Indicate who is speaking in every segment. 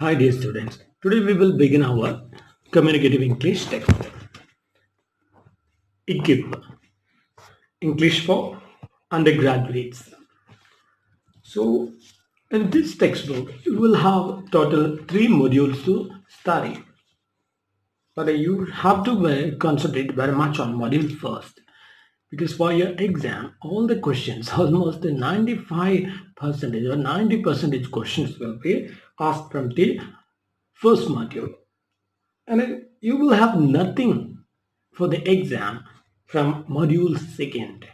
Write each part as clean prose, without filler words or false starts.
Speaker 1: Hi dear students, today we will begin our communicative English text. Equip English for undergraduates. So in this textbook you will have total 3 modules to study. But you have to concentrate very much on module first. Because for your exam, all the questions, almost 95% or 90% questions will be asked from the first module. And then you will have nothing for the exam from module second.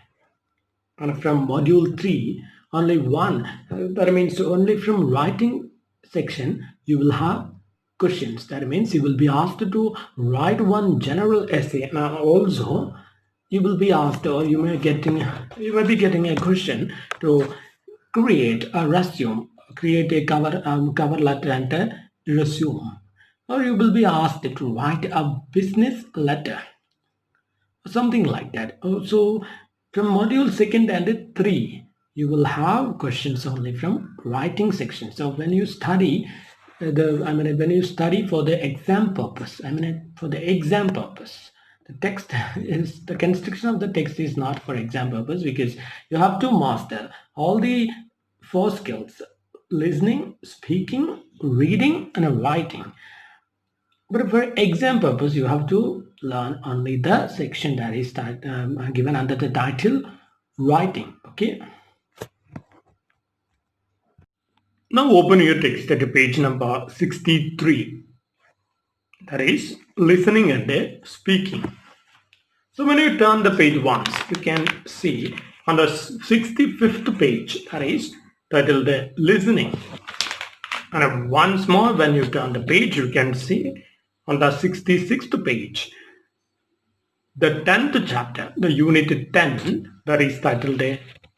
Speaker 1: And from module 3, only one. That means only from writing section, you will have questions. That means you will be asked to write one general essay. Now also, you will be asked, or you may be getting a question to create a resume, create a cover letter and a resume, or you will be asked to write a business letter, something like that. So from module second and 3, you will have questions only from writing section. So when you study when you study for the exam purpose, the text is the construction of the text is not for exam purpose, because you have to master all the 4 skills: listening, speaking, reading, and writing. But for exam purpose, you have to learn only the section that is given under the title writing. Okay. Now open your text at page number 63. That is listening and speaking. So when you turn the page once, you can see on the 65th page, that is titled listening. And once more, when you turn the page, you can see on the 66th page, the 10th chapter, the unit 10, that is titled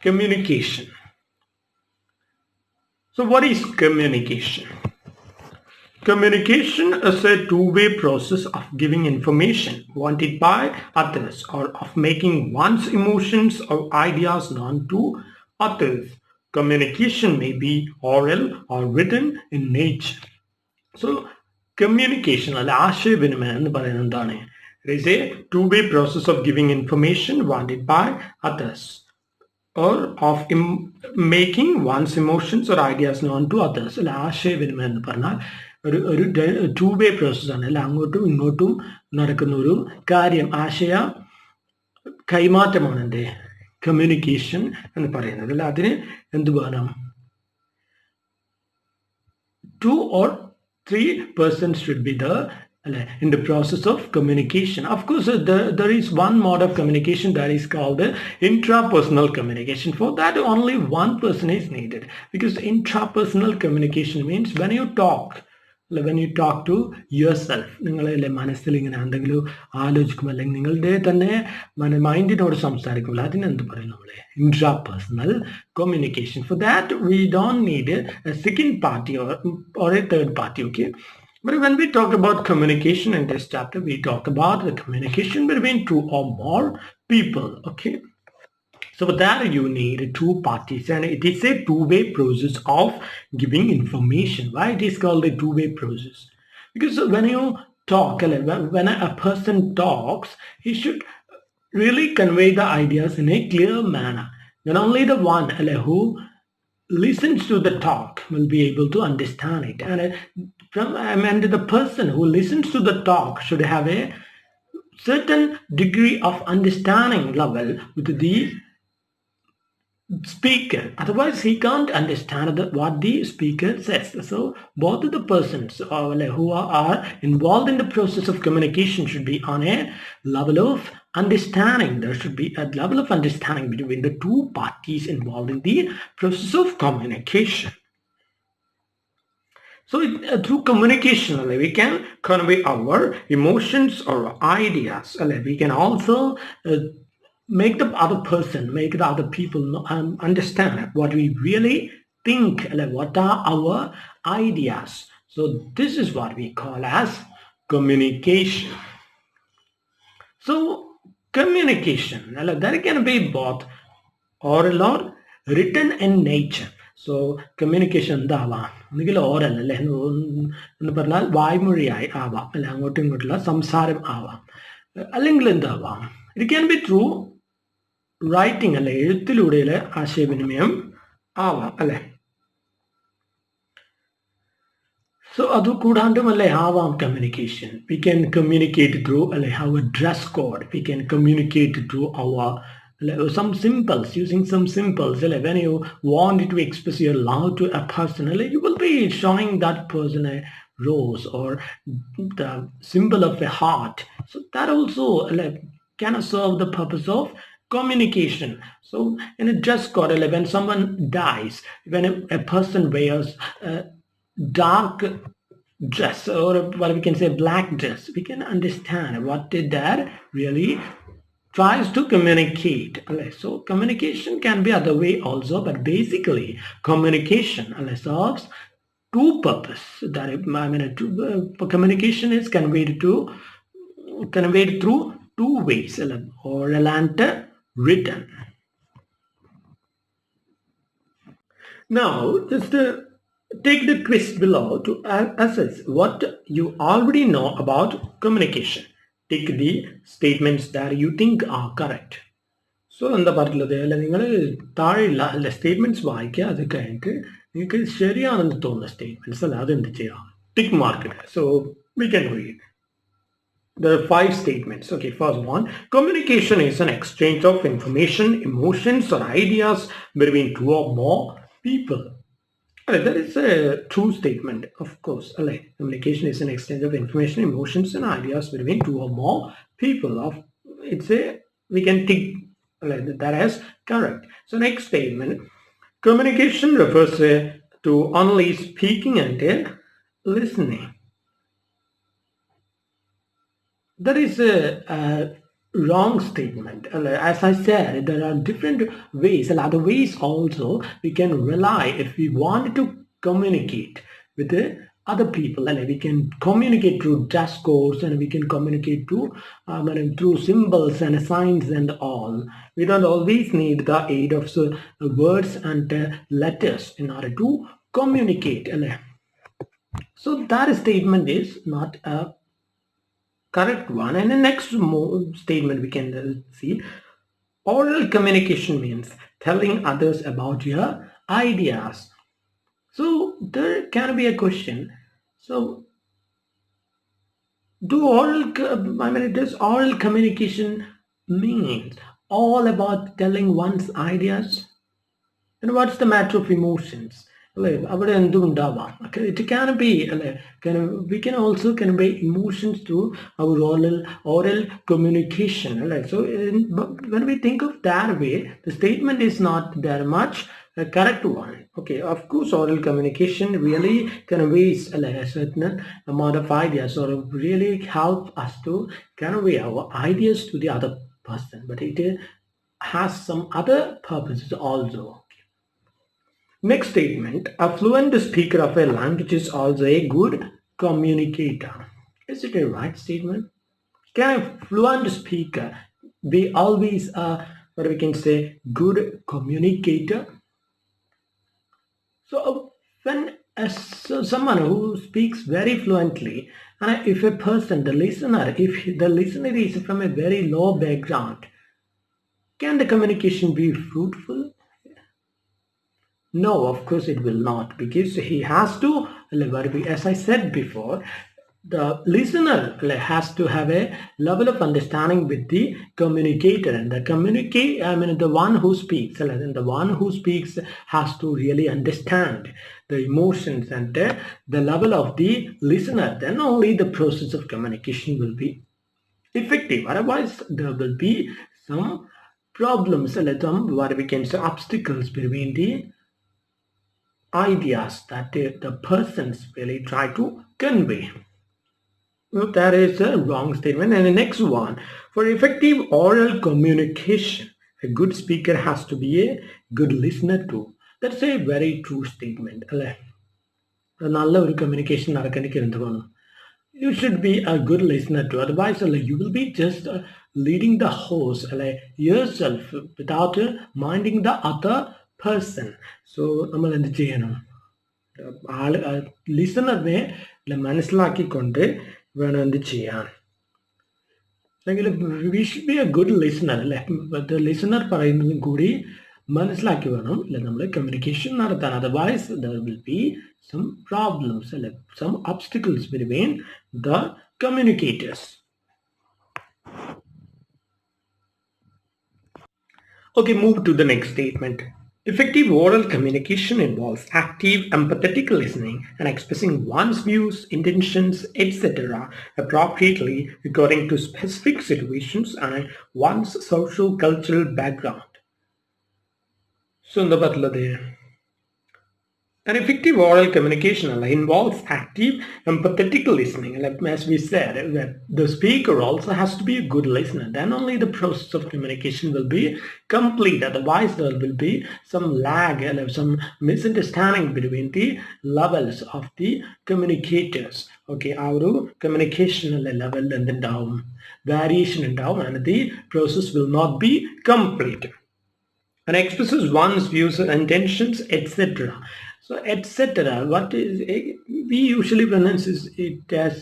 Speaker 1: communication. So what is communication? Communication is a two-way process of giving information wanted by others, or of making one's emotions or ideas known to others. Communication may be oral or written in nature. So communication, it is a two-way process of giving information wanted by others, or of making one's emotions or ideas known to others. അല്ല ആശയവിനിമയം എന്ന് പറഞ്ഞാൽ ഒരു to way process ആണ്. അല്ല അങ്ങോട്ടും ഇങ്ങോട്ടും നടക്കുന്ന ഒരു കാര്യം, ആശയ കൈമാറ്റമാണ് എൻ്റെ കമ്മ്യൂണിക്കേഷൻ എന്ന് പറയുന്നത്. അല്ല അതിന് എന്ത് വേണം? 2 or 3 persons should be there in the process of communication. Of course, there is one mode of communication that is called intrapersonal communication. For that, only one person is needed, because intrapersonal communication means when you talk to yourself, നിങ്ങളെ മനസ്സിൽ ഇങ്ങനെ എന്തെങ്കിലും ആലോചിക്കും, അല്ലെങ്കിൽ നിങ്ങളുടെ തന്നെ മൈൻഡിനോട് സംസാരിക്കുമ്പോൾ അതിനെന്ത് പറയും നമ്മളെ? Intrapersonal communication. For that, we don't need a second party or a third party. Okay. But when we talk about communication in this chapter, we talk about the communication between 2 or more people. Okay. So for that, you need 2 parties, and it is a two-way process of giving information. Why it is called a two-way process? Because when you talk, when a person talks, he should really convey the ideas in a clear manner. Then only the one who listens to the talk will be able to understand it. And the person who listens to the talk should have a certain degree of understanding level with the speaker. Otherwise, he can't understand what the speaker says. So both of the persons who are involved in the process of communication should be on a level of understanding. There should be a level of understanding between the 2 parties involved in the process of communication. So through communication, we can convey our emotions or ideas. We can also make the other people understand what we really think, what are our ideas. So this is what we call as communication. So communication, that can be both oral or written in nature. So communication എന്താവാം, ഒന്നുകിൽ oral അല്ലെ എന്ന് പറഞ്ഞാൽ വായ്മൊഴിയായി ആവാം, അല്ലെ അങ്ങോട്ടും ഇങ്ങോട്ടുള്ള സംസാരം ആവാം, അല്ലെങ്കിൽ എന്താവാം, it can be through writing അല്ലെ എഴുത്തിലൂടെയുള്ള ആശയവിനിമയം ആവാം അല്ലെ. സോ അത് കൂടാണ്ടുമല്ലേ ആവാം communication. We can communicate through അല്ലെ our dress code. We can communicate through our some symbols, using some symbols. When you want to express your love to a person, you will be showing that person a rose or the symbol of a heart. So that also can serve the purpose of communication. So in a dress code, when someone dies, when a person wears dark dress or what we can say black dress, we can understand what that really tries to communicate. So communication can be other way also, but basically communication serves two purpose. That communication is conveyed through two ways, oral and written. Now just take the quiz below to assess what you already know about communication. Take the statements that you think are correct. So എന്താ പറഞ്ഞത്, നിങ്ങൾ താഴെയുള്ള statements വായിക്കുക, അത് കഴിഞ്ഞിട്ട് നിങ്ങൾക്ക് ശരിയാണെന്ന് തോന്നുന്ന സ്റ്റേറ്റ്മെന്റ്സ് അതെന്ത് ചെയ്യാം, tick mark. So we can read. There are 5 statements. Okay, first one, communication is an exchange of information, emotions, or ideas between two or more people. That is a true statement, of course. Communication is an exchange of information, emotions, and ideas between two or more people. We can take that as correct. So next statement, communication refers to only speaking and listening. That is a wrong statement. As I said, there are different ways, and other ways also we can rely if we want to communicate with the other people. We can communicate through dress codes, and we can communicate through symbols and signs and all. We don't always need the aid of words and letters in order to communicate. So that statement is not a correct one. And the next statement we can see, oral communication means telling others about your ideas. So there can be a question. So does oral communication mean all about telling one's ideas? And what's the matter of emotions? It can be we can also convey emotions through our oral communication. So when we think of that way, the statement is not that much a correct one. Okay, of course oral communication really conveys a certain amount of ideas, or really help us to convey our ideas to the other person, but it has some other purposes also. Next statement, a fluent speaker of a language is also a good communicator. Is it a right statement? Can a fluent speaker be always what we can say good communicator? So when someone who speaks very fluently, and if the listener is from a very low background, can the communication be fruitful? No, of course it will not, because he has to, as I said before, the listener has to have a level of understanding with the communicator, and the one who speaks, the one who speaks has to really understand the emotions and the level of the listener. Then only the process of communication will be effective. Otherwise, there will be some problems, what we can say obstacles between the ideas that the persons really try to convey. That is a wrong statement. And the next one, for effective oral communication, a good speaker has to be a good listener too. That's a very true statement. നല്ല ഒരു communication നടക്കണമെങ്കിൽ എന്ത് വേണം? You should be a good listener too. Otherwise, you will be just leading the horse yourself without minding the other person. So നമ്മൾ എന്ത് ചെയ്യണം? ആള് ലിസണറിനെ മനസ്സിലാക്കിക്കൊണ്ട് വേണം എന്ത് ചെയ്യാൻ. അല്ലെങ്കിൽ we should be a good listener അല്ലേ. ലിസണർ പറയുന്നതും കൂടി മനസ്സിലാക്കി വേണം അല്ലെ നമ്മൾ കമ്മ്യൂണിക്കേഷൻ നടത്താൻ. Otherwise there will be some problems അല്ലെ, some obstacles between the communicators. Okay, move to the next statement. Effective oral communication involves active, empathetic listening and expressing one's views, intentions, etc. appropriately according to specific situations and one's social cultural background. So, എന്താ പറഞ്ഞത്? An effective oral communication involves active, empathetic listening. As we said, the speaker also has to be a good listener. Then only the process of communication will be complete. Otherwise, there will be some lag, some misunderstanding between the levels of the communicators. Okay, our communication level and then down, variation and down, and the process will not be complete. And expresses one's views and intentions, etc. So, etc. What is, we usually pronounce it as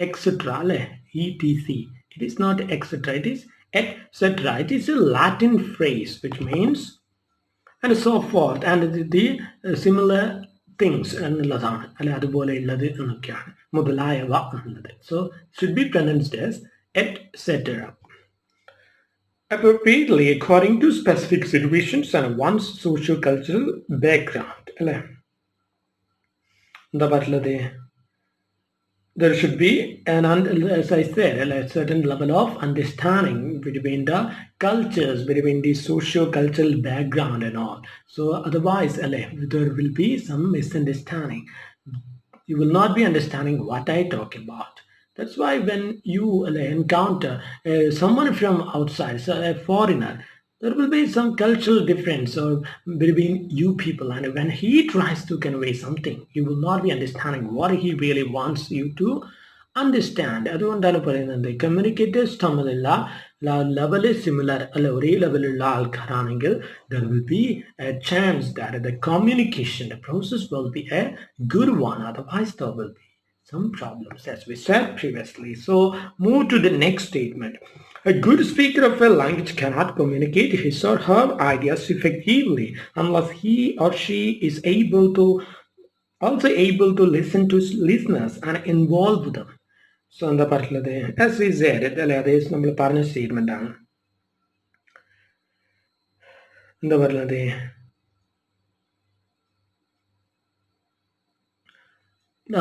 Speaker 1: etc. etc. It is not etc. It is etc. It is a Latin phrase which means and so forth and the similar things എന്നുള്ളതാണ് അല്ലെ, അതുപോലെ ഉള്ളത് എന്നൊക്കെയാണ് മുതലായവ എന്നുള്ളത്. So, should be pronounced as etc. Appropriately according to specific situations and one's social cultural background. അല്ലേ, എന്താ പറഞ്ഞത്? There should be an, as I said, a certain level of understanding between the cultures, between the socio-cultural background and all. So otherwise, there will be some misunderstanding. You will not be understanding what I talk about. That's why when you encounter someone from outside, so a foreigner, there will be some cultural difference between you people, and when he tries to convey something, you will not be understanding what he really wants you to understand. അതുകൊണ്ടാണ് പറയുന്നത് communicators തമ്മിലുള്ള level similar അല്ല, ഒരേ ലെവലുള്ള ആൾക്കാരാണെങ്കിൽ there will be a chance that the communication, the process will be a good one. Otherwise there will be some problems, as we said previously. So move to the next statement. A good speaker of a language cannot communicate his or her ideas effectively unless he or she is also able to listen to listeners and involve them. So എന്താ പറഞ്ഞത്? As we said, അല്ലെ, അതേ നമ്മൾ പറഞ്ഞ statement ആണ്. എന്താ പറഞ്ഞത്?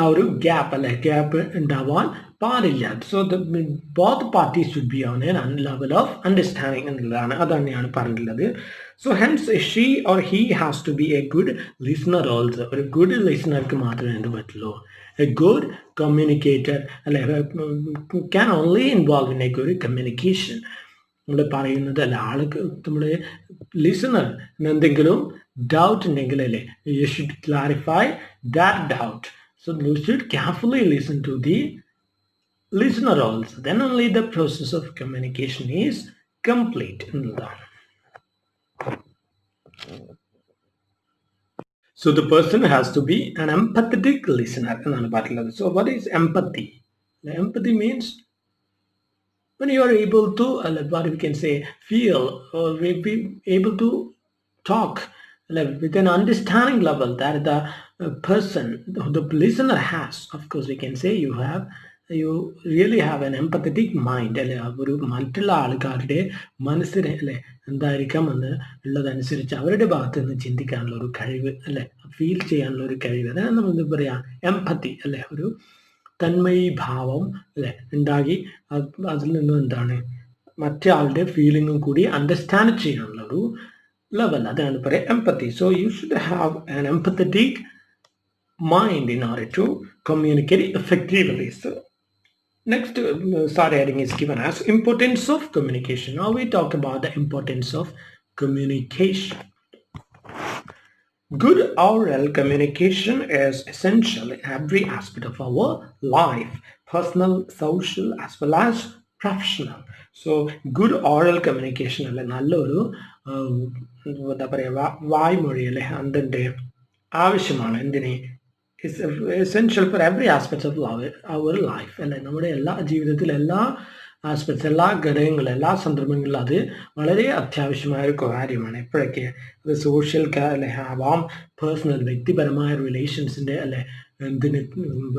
Speaker 1: ആ ഒരു ഗ്യാപ്പ് അല്ലെ, ഗ്യാപ്പ് ഉണ്ടാവാൻ പാടില്ല. So both parties should be on a level of understanding എന്നുള്ളതാണ്, അതന്നെയാണ് പറഞ്ഞിട്ടുള്ളത്. So hence she or he has to be a good listener also. ഒരു ഗുഡ് ലിസണർക്ക് മാത്രമേ എന്ത് പറ്റുള്ളൂ? എ ഗുഡ് കമ്മ്യൂണിക്കേറ്റർ അല്ലെ can only involve in a good communication. നമ്മൾ പറയുന്നത് അല്ല, ആൾക്ക് നമ്മൾ ലിസണർ എന്തെങ്കിലും ഡൗട്ട് ഉണ്ടെങ്കിൽ അല്ലേ, you should clarify that doubt. So you should carefully listen to the listener also. Then only the process of communication is complete. So the person has to be an empathetic listener. So what is empathy? Empathy means when you are able to, what we can say, feel or be able to talk with an understanding level that the person, the listener has. Of course, we can say you really have an empathetic mind. ഒരു മറ്റുള്ള ആൾക്കാരുടെ മനസ്സിനെ അല്ലെ എന്തായിരിക്കാം എന്ന് ഉള്ളതനുസരിച്ച് അവരുടെ ഭാഗത്ത് നിന്ന് ചിന്തിക്കാനുള്ള ഒരു കഴിവ് അല്ലെ, ഫീൽ ചെയ്യാനുള്ള ഒരു കഴിവ്, അതാണ് നമ്മൾ എന്താ പറയാ, എംപത്തി അല്ലെ, ഒരു തന്മയി ഭാവം അല്ലെ ഉണ്ടാക്കി അതിൽ നിന്നും എന്താണ് മറ്റേ ആളുടെ ഫീലിങ്ങും കൂടി അണ്ടർസ്റ്റാൻഡ് ചെയ്യാനുള്ള ഒരു level, അതാണ് പറയുക empathy. So you should have an empathetic mind in order to communicate effectively. So next star heading is given as importance of communication. Now we talk about the importance of communication. Good oral communication is essential in every aspect of our life, personal, social, as well as professional. So good oral communication അല്ലെ നല്ലൊരു എന്താ പറയുക വായ്മൊഴി അല്ലെ അതിൻ്റെ ആവശ്യമാണ് എന്തിന് is essential for every aspects of our life അല്ലെ നമ്മുടെ എല്ലാ ജീവിതത്തിൽ എല്ലാ ആസ്പെക്ട്സ് എല്ലാ ഘടകങ്ങളും എല്ലാ സന്ദർഭങ്ങളിലും അത് വളരെ അത്യാവശ്യമായ ഒരു കാര്യമാണ് എപ്പോഴൊക്കെ അത് സോഷ്യൽ അല്ലെ ആവാം പേഴ്സണൽ വ്യക്തിപരമായ റിലേഷൻസിൻ്റെ അല്ലെ എന്തിന്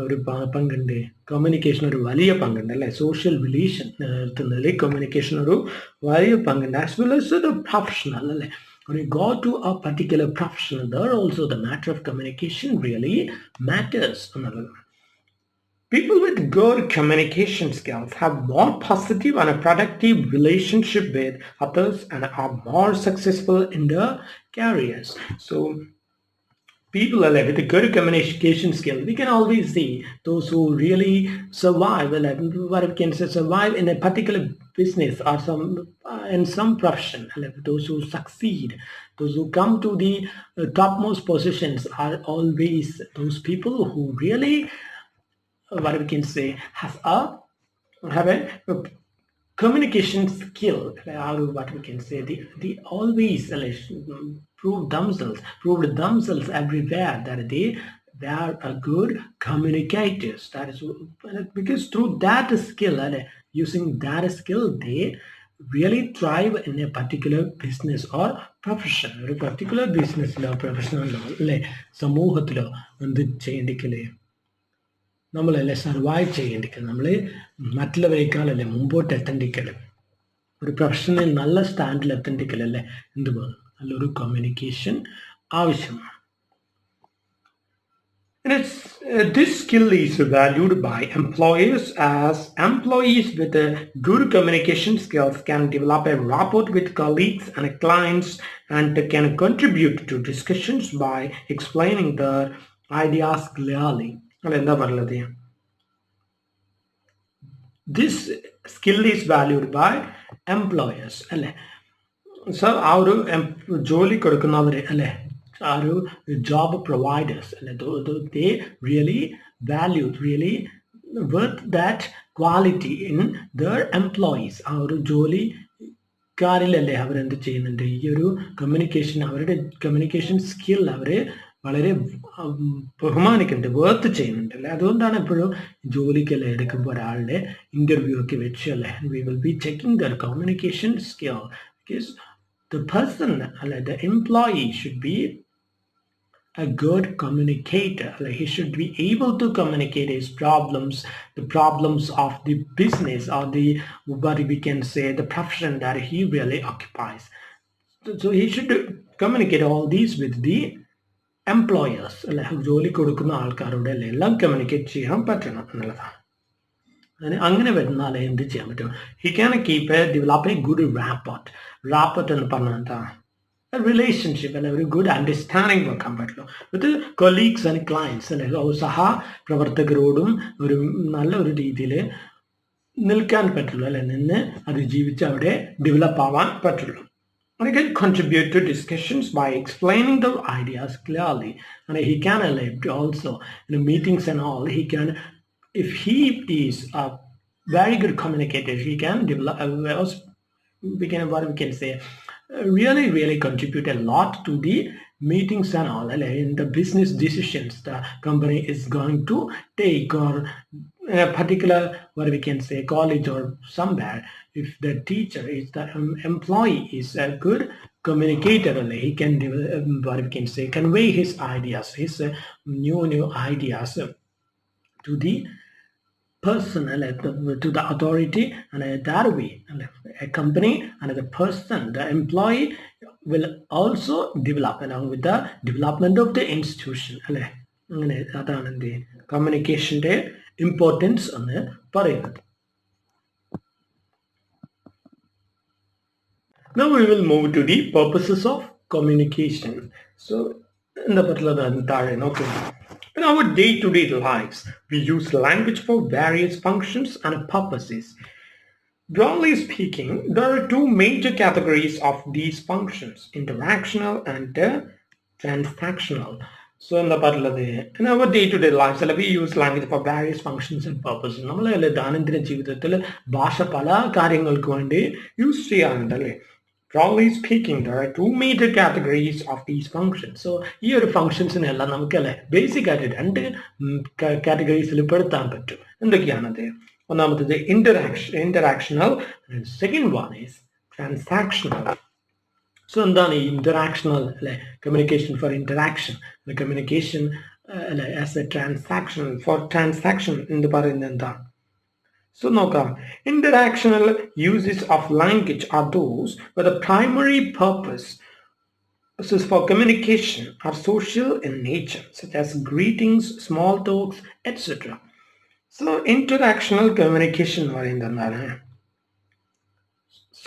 Speaker 1: ഒരു പങ്കുണ്ട് കമ്മ്യൂണിക്കേഷൻ ഒരു വലിയ പങ്കുണ്ട് അല്ലെ സോഷ്യൽ റിലേഷൻ നിർത്തുന്നതിൽ കമ്മ്യൂണിക്കേഷൻ ഒരു വലിയ പങ്കുണ്ട് as well as the professional അല്ലെ when you go to a particular profession, there also the matter of communication really matters. People with good communication skills have more positive and a productive relationship with others and are more successful in their careers. So people with a good communication skill, we can always see those who really survive, what we can say, survive in a particular business or in some profession. Those who succeed, those who come to the topmost positions are always those people who really, what we can say, have a communication skill, or what we can say, they always proved themselves everywhere that they are a good communicators. That is because through that skill, using that skill, they really thrive in a particular business or profession. ഒരു particular businessലോ പ്രൊഫഷനിലോ അല്ലെ സമൂഹത്തിലോ എന്ത് ചെയ്യേണ്ടിക്കല്ലേ നമ്മളല്ലേ survive ചെയ്യേണ്ടിക്കൽ നമ്മൾ മറ്റുള്ളവരെക്കാളല്ലേ മുമ്പോട്ട് എത്തേണ്ടിക്കൽ ഒരു പ്രൊഫഷനിൽ നല്ല സ്റ്റാൻഡിൽ എത്തേണ്ടിക്കലല്ലേ എന്ത് വേണം നല്ലൊരു കമ്മ്യൂണിക്കേഷൻ ആവശ്യമാണ്. This skill is valued by employers as employees with good communication skills can develop a rapport with colleagues and clients and can contribute to discussions by explaining their ideas clearly. എന്താ പറഞ്ഞത്? This skill is valued by employers അല്ലേ. So ആ ഒരു ജോലി കൊടുക്കുന്നവർ അല്ലേ ആ ഒരു job providers അല്ലെ they really valued, really worth that quality in their employees. ആ ഒരു ജോലിക്കാരിലല്ലേ അവരെന്ത് ചെയ്യുന്നുണ്ട് ഈ ഒരു കമ്മ്യൂണിക്കേഷൻ, അവരുടെ കമ്മ്യൂണിക്കേഷൻ സ്കിൽ അവർ വളരെ ബഹുമാനിക്കുന്നുണ്ട്, വർത്ത് ചെയ്യുന്നുണ്ട് അല്ലേ. അതുകൊണ്ടാണ് എപ്പോഴും ജോലിക്കല്ലേ എടുക്കുമ്പോൾ ഒരാളുടെ ഇന്റർവ്യൂ ഒക്കെ വെച്ച് അല്ലേ we will be checking there communication skill because the person, the employee should be a good communicator. He should be able to communicate his problems, the problems of the business or the, what we can say, the profession that he really occupies. So he should communicate all these with the employers. ജോലി കൊടുക്കുന്ന ആൾക്കാരോട് എല്ലാം communicate ചെയ്യാൻ പറ്റണം എന്നുള്ളതാണ്. അങ്ങനെ വരുന്നാലേ എന്ത് ചെയ്യാൻ പറ്റും? He can develop a good rapport എന്ന് പറഞ്ഞാൽ എന്താ റിലേഷൻഷിപ്പ് അല്ലെ ഒരു ഗുഡ് അണ്ടർസ്റ്റാൻഡിങ് വെക്കാൻ പറ്റുള്ളൂ വിത്ത് കൊളീഗ്സ് ആൻഡ് ക്ലയൻസ് അല്ലെ സഹപ്രവർത്തകരോടും ഒരു നല്ല ഒരു രീതിയിൽ നിൽക്കാൻ പറ്റുള്ളൂ അല്ലെ നിന്ന് അത് ജീവിച്ച് അവിടെ ഡെവലപ്പ് ആവാൻ പറ്റുള്ളൂ. And he can contribute to discussions by explaining the ideas clearly. And he can also in meetings and all, he can, if he is a very good communicator, he can develop, what we can say, really contribute a lot to the meetings and all, in the business decisions the company is going to take, or in a particular, what we can say, college or somewhere. If the teacher is the employee is a good communicator, he can, what we can say, convey his ideas, his new ideas to the person, to the authority, and that way a company and the person, the employee, will also develop along with the development of the institution. അങ്ങനെ അതാണ് എന്ത് കമ്മ്യൂണിക്കേഷന്റെ importance എന്ന് പറയുന്നത്. Now we will move to the purposes of communication. So എന്താ പറ്റുള്ളത് താഴെ നോക്കുക. In our day-to-day lives, we use language for various functions and purposes. Broadly speaking, there are two major categories of these functions, interactional and transactional. So എന്താ പറയുന്നത് in our day-to-day lives, we use language for various functions and purposes. നമ്മൾ ദൈനംദിന ജീവിതത്തിൽ ഭാഷ പല കാര്യങ്ങൾക്ക് വേണ്ടി use ചെയ്യാറുണ്ട് അല്ലേ. Broadly speaking, there are two major categories of these functions. So ഈ ഒരു ഫംഗ്ഷൻസിനെല്ലാം നമുക്ക് അല്ലെ ബേസിക് ആയിട്ട് രണ്ട് കാറ്റഗറീസിൽ പെടുത്താൻ പറ്റും. എന്തൊക്കെയാണത്? ഒന്നാമത്തത് ഇന്ററാക്ഷണൽ, second one is transactional. So എന്താണ് ഈ ഇന്ററാക്ഷണൽ അല്ലെ? കമ്മ്യൂണിക്കേഷൻ ഫോർ ഇന്ററാക്ഷൻ, കമ്മ്യൂണിക്കേഷൻ അല്ലെ as A transaction for transaction എന്ന് പറയുന്നത് എന്താണ്? So നോക്കാം, interactional uses of language are those where the primary purpose for communication are social in nature, such as greetings, small talks, etc. So interactional communication എന്ന് പറയുന്നത് എന്താണ്?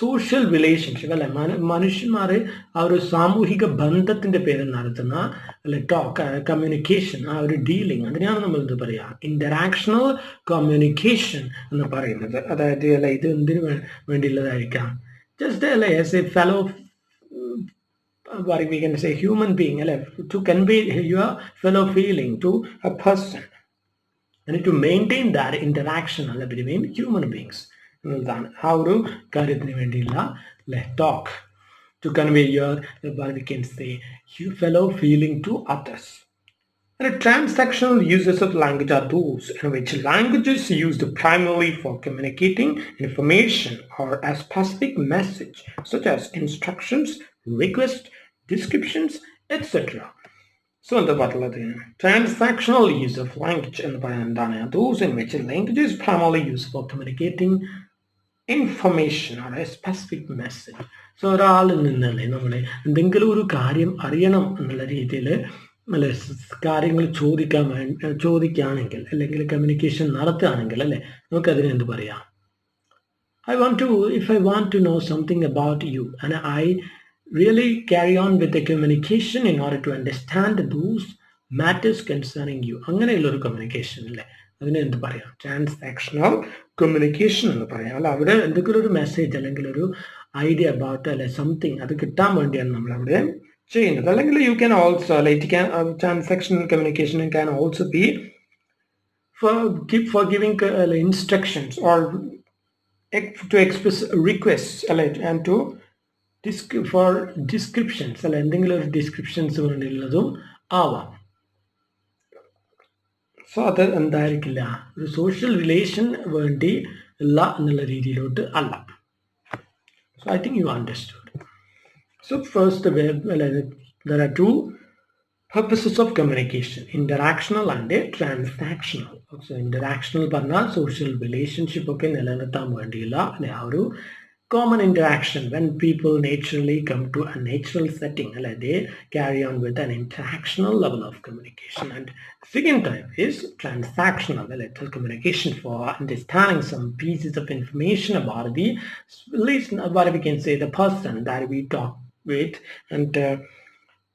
Speaker 1: Social relationship അല്ലെ, മനുഷ്യന്മാർ ആ ഒരു സാമൂഹിക ബന്ധത്തിന്റെ പേരിൽ നടത്തുന്ന അല്ലെ ടോക്ക്, കമ്മ്യൂണിക്കേഷൻ, ആ ഒരു ഡീലിംഗ്, അതിനെയാണ് നമ്മൾ എന്ത് പറയുക? ഇന്ററാക്ഷണൽ കമ്മ്യൂണിക്കേഷൻ എന്ന് പറയുന്നത്. അതായത് അല്ലെ ഇത് എന്തിനു വേണ്ടിയുള്ളതായിരിക്കാം? ജസ്റ്റ് അല്ലെ as A fellow we can say human being, to convey your fellow feeling to a person and to maintain that interaction between human beings. ആ ഒരു കാര്യത്തിന് വേണ്ടിയുള്ള talk to convey your, we can say, fellow feeling to others. And transactional uses of language are those in which language is used primarily for communicating information or a specific message, such as instructions, requests, descriptions, etc. So എന്താ പറഞ്ഞത്? Transactional use of language എന്ന് പറയുന്നത് എന്താണ്? Those in which language is primarily used for communicating information or a specific message. So ഒരാളിൽ നിന്നല്ലേ നമ്മളെ എന്തെങ്കിലും ഒരു കാര്യം അറിയണം എന്നുള്ള രീതിയിൽ അല്ലെ കാര്യങ്ങൾ ചോദിക്കുകയാണെങ്കിൽ അല്ലെങ്കിൽ കമ്മ്യൂണിക്കേഷൻ നടത്തുകയാണെങ്കിൽ അല്ലെ നമുക്കതിനെ എന്ത് പറയാം? if I want to know something about you and I really carry on with the communication in order to understand those matters concerning you, അങ്ങനെയുള്ള ഒരു കമ്മ്യൂണിക്കേഷൻ അല്ലേ, അതിനെ എന്ത് പറയാം? ട്രാൻസാക്ഷണൽ കമ്മ്യൂണിക്കേഷൻ എന്ന് പറയാം. അല്ല, അവിടെ എന്തെങ്കിലും ഒരു മെസ്സേജ് അല്ലെങ്കിൽ ഒരു ഐഡിയ അബൌട്ട് അല്ലെ സംതിങ് അത് കിട്ടാൻ വേണ്ടിയാണ് നമ്മൾ അവിടെ ചെയ്യുന്നത്. അല്ലെങ്കിൽ you can also transactional communication can also be for giving instructions or to express requests and to for descriptions അല്ല എന്തെങ്കിലും ഒരു ഡിസ്ക്രിപ്ഷൻസ് വേണ്ടിയുള്ളതും ആവാം. സോ അത് എന്തായിരിക്കില്ല, ഒരു സോഷ്യൽ റിലേഷൻ വേണ്ടി ഉള്ള എന്നുള്ള രീതിയിലോട്ട് അല്ല. So I think you understood. So first there are two purposes of communication, interactional and transactional. So interactional പറഞ്ഞാൽ സോഷ്യൽ റിലേഷൻഷിപ്പ് ഒക്കെ നിലനിർത്താൻ വേണ്ടിയുള്ള ആ ഒരു common interaction when people naturally come to a natural setting, they carry on with an interactional level of communication. And second type is transactional, communication for understanding some pieces of information about the what we can say the person that we talk with and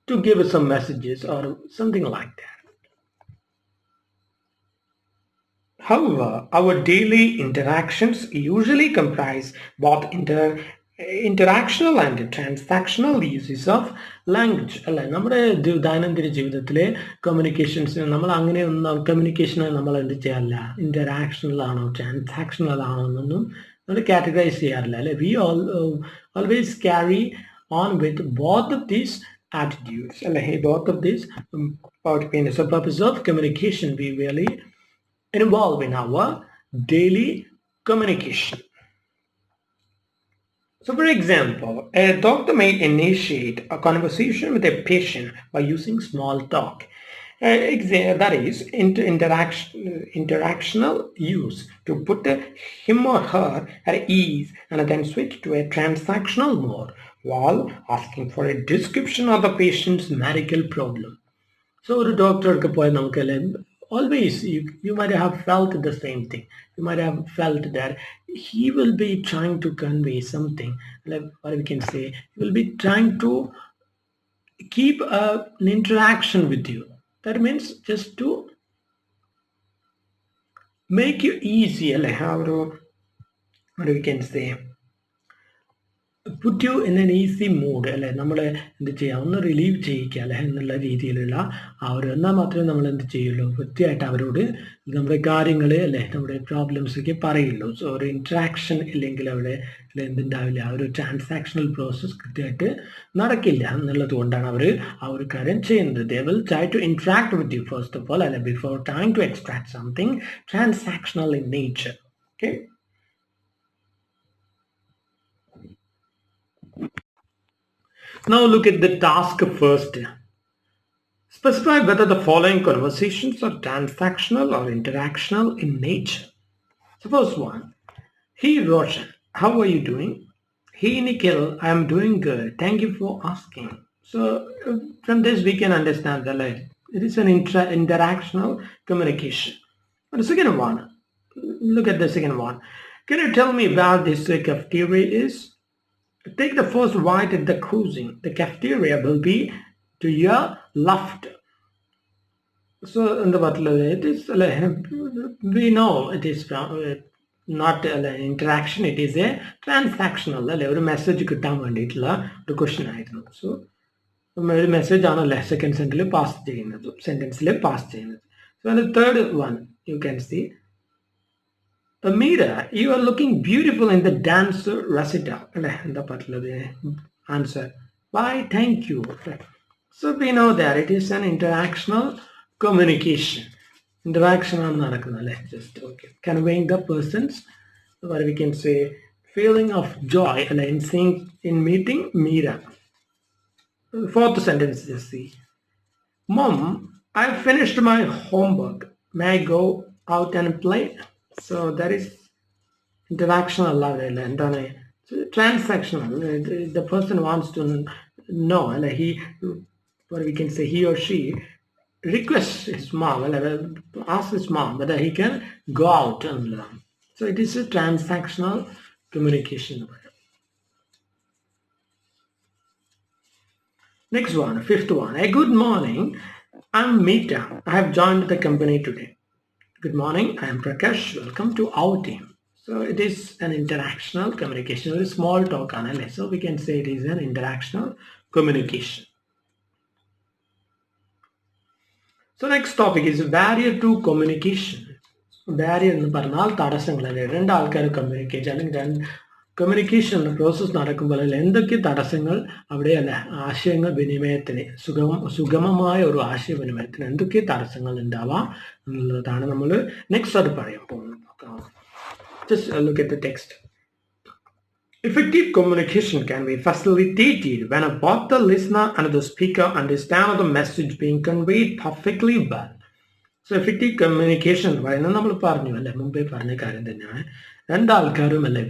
Speaker 1: to give us some messages or something like that. However, our daily interactions usually comprise both interactional and transactional uses of language. അല്ല, നമ്മുടെ ദൈനംദിന ജീവിതത്തിലെ communications നമ്മൾ അങ്ങനെ ഒന്നും കമ്മ്യൂണിക്കേഷനെ നമ്മൾ എന്ത് ചെയ്യാറില്ല, ഇന്ററാക്ഷണൽ ആണോ ട്രാൻസാക്ഷണൽ ആണോ എന്നൊന്നും നമ്മൾ കാറ്റഗറൈസ് ചെയ്യാറില്ല അല്ലെ. We always carry on with both of these attitudes. Both of these purpose of communication we really involve in our daily communication. So for example, a doctor may initiate a conversation with a patient by using small talk. That is interactional use to put him or her at ease and then switch to a transactional mode while asking for a description of the patient's medical problem. So ഒരു ഡോക്ടർക്ക് പോയാൽ നമുക്ക് always you might have felt the same thing. You might have felt that he will be trying to convey something, like what we can say, he will be trying to keep an interaction with you. That means just to make you easy, like what we can say, puttu you in N easy mood അല്ലേ, നമ്മളെ എന്ത് ചെയ്യുക, ഒന്ന് relieve ചെയ്യിക്കുക അല്ലെ എന്നുള്ള രീതിയിലുള്ള ആ ഒരു, എന്നാൽ മാത്രമേ നമ്മൾ എന്ത് ചെയ്യുള്ളൂ, വൃത്തിയായിട്ട് അവരോട് നമ്മുടെ കാര്യങ്ങൾ അല്ലെ നമ്മുടെ പ്രോബ്ലംസ് ഒക്കെ പറയുള്ളൂ. സോ ഒരു ഇൻട്രാക്ഷൻ ഇല്ലെങ്കിൽ അവിടെ എന്തുണ്ടാവില്ല, ആ ഒരു ട്രാൻസാക്ഷണൽ പ്രോസസ് കൃത്യമായിട്ട് നടക്കില്ല എന്നുള്ളത് കൊണ്ടാണ് അവർ ആ ഒരു കാര്യം ചെയ്യുന്നത്. They will try to interact with you first of all അല്ലെ before trying to extract something transactional in nature. Okay. Now look at the task first. Specify whether the following conversations are transactional or interactional in nature. So first one, hey Roshan, how are you doing? Hey Nikhil, I am doing good. Thank you for asking. So from this we can understand that it is an interactional communication. And the second one, look at the second one. Can you tell me where this cafeteria is? Take the first right at the cruising. The cafeteria will be to your left. So in the butler, it is we know it is not an interaction. It is a transactional. ഒരു message കിട്ടാൻ വേണ്ടിയിട്ടുള്ള ഒരു question ആയിരുന്നു. So ഒരു message ആണല്ലേ second സെന്റൻസിൽ pass ചെയ്യുന്നത്. So the third one you can see. Amira, you are looking beautiful in the dance recital. എന്താ പറ്റുള്ളത്? Answer. Why? Thank you. So we know that it is an interactional communication. Interaction ആണ് നടക്കുന്നത് അല്ലേ, just okay. Conveying the person's, what we can say, feeling of joy അല്ലെ in meeting Meera. Fourth sentence, just see. Mom, I finished my homework. May I go out and play? So that is interactional അല്ലാതെ എന്താണ്, transactional. The person wants to know, he, what we can say, he or she requests his mom, asks his mom whether he can go out and learn. So it is a transactional communication. Next one, fifth one. Hey, good morning. I'm Meeta. I have joined the company today. Good morning. I am Prakash. Welcome to our team. So it is an interactional communication. Very small talk, so we can say it is an interactional communication. So next topic is barrier to communication. Barrier എന്ന് പറഞ്ഞാൽ തടസ്സങ്ങളല്ലേ, രണ്ടാൾക്കാർ communicate അല്ലെങ്കിൽ communication process നടക്കുമ്പോൾ എന്തൊക്കെ തടസ്സങ്ങൾ അവിടെ അല്ല ആശയങ്ങൾ വിനിമയത്തിന് സുഗമമായ ഒരു ആശയവിനിമയത്തിന് എന്തൊക്കെ തടസ്സങ്ങൾ ഉണ്ടാവാം എന്നുള്ളതാണ് നമ്മൾ നെക്സ്റ്റ് അത് പറയാൻ പോകുന്നത്. Just look at the text. Effective communication can be facilitated when both the listener and the speaker understand the message being conveyed perfectly well. So effective communication പറയുന്നത് നമ്മൾ പറഞ്ഞു അല്ലെ, മുമ്പേ പറഞ്ഞ കാര്യം തന്നെയാണ്. രണ്ടാൾക്കാരും അല്ലെ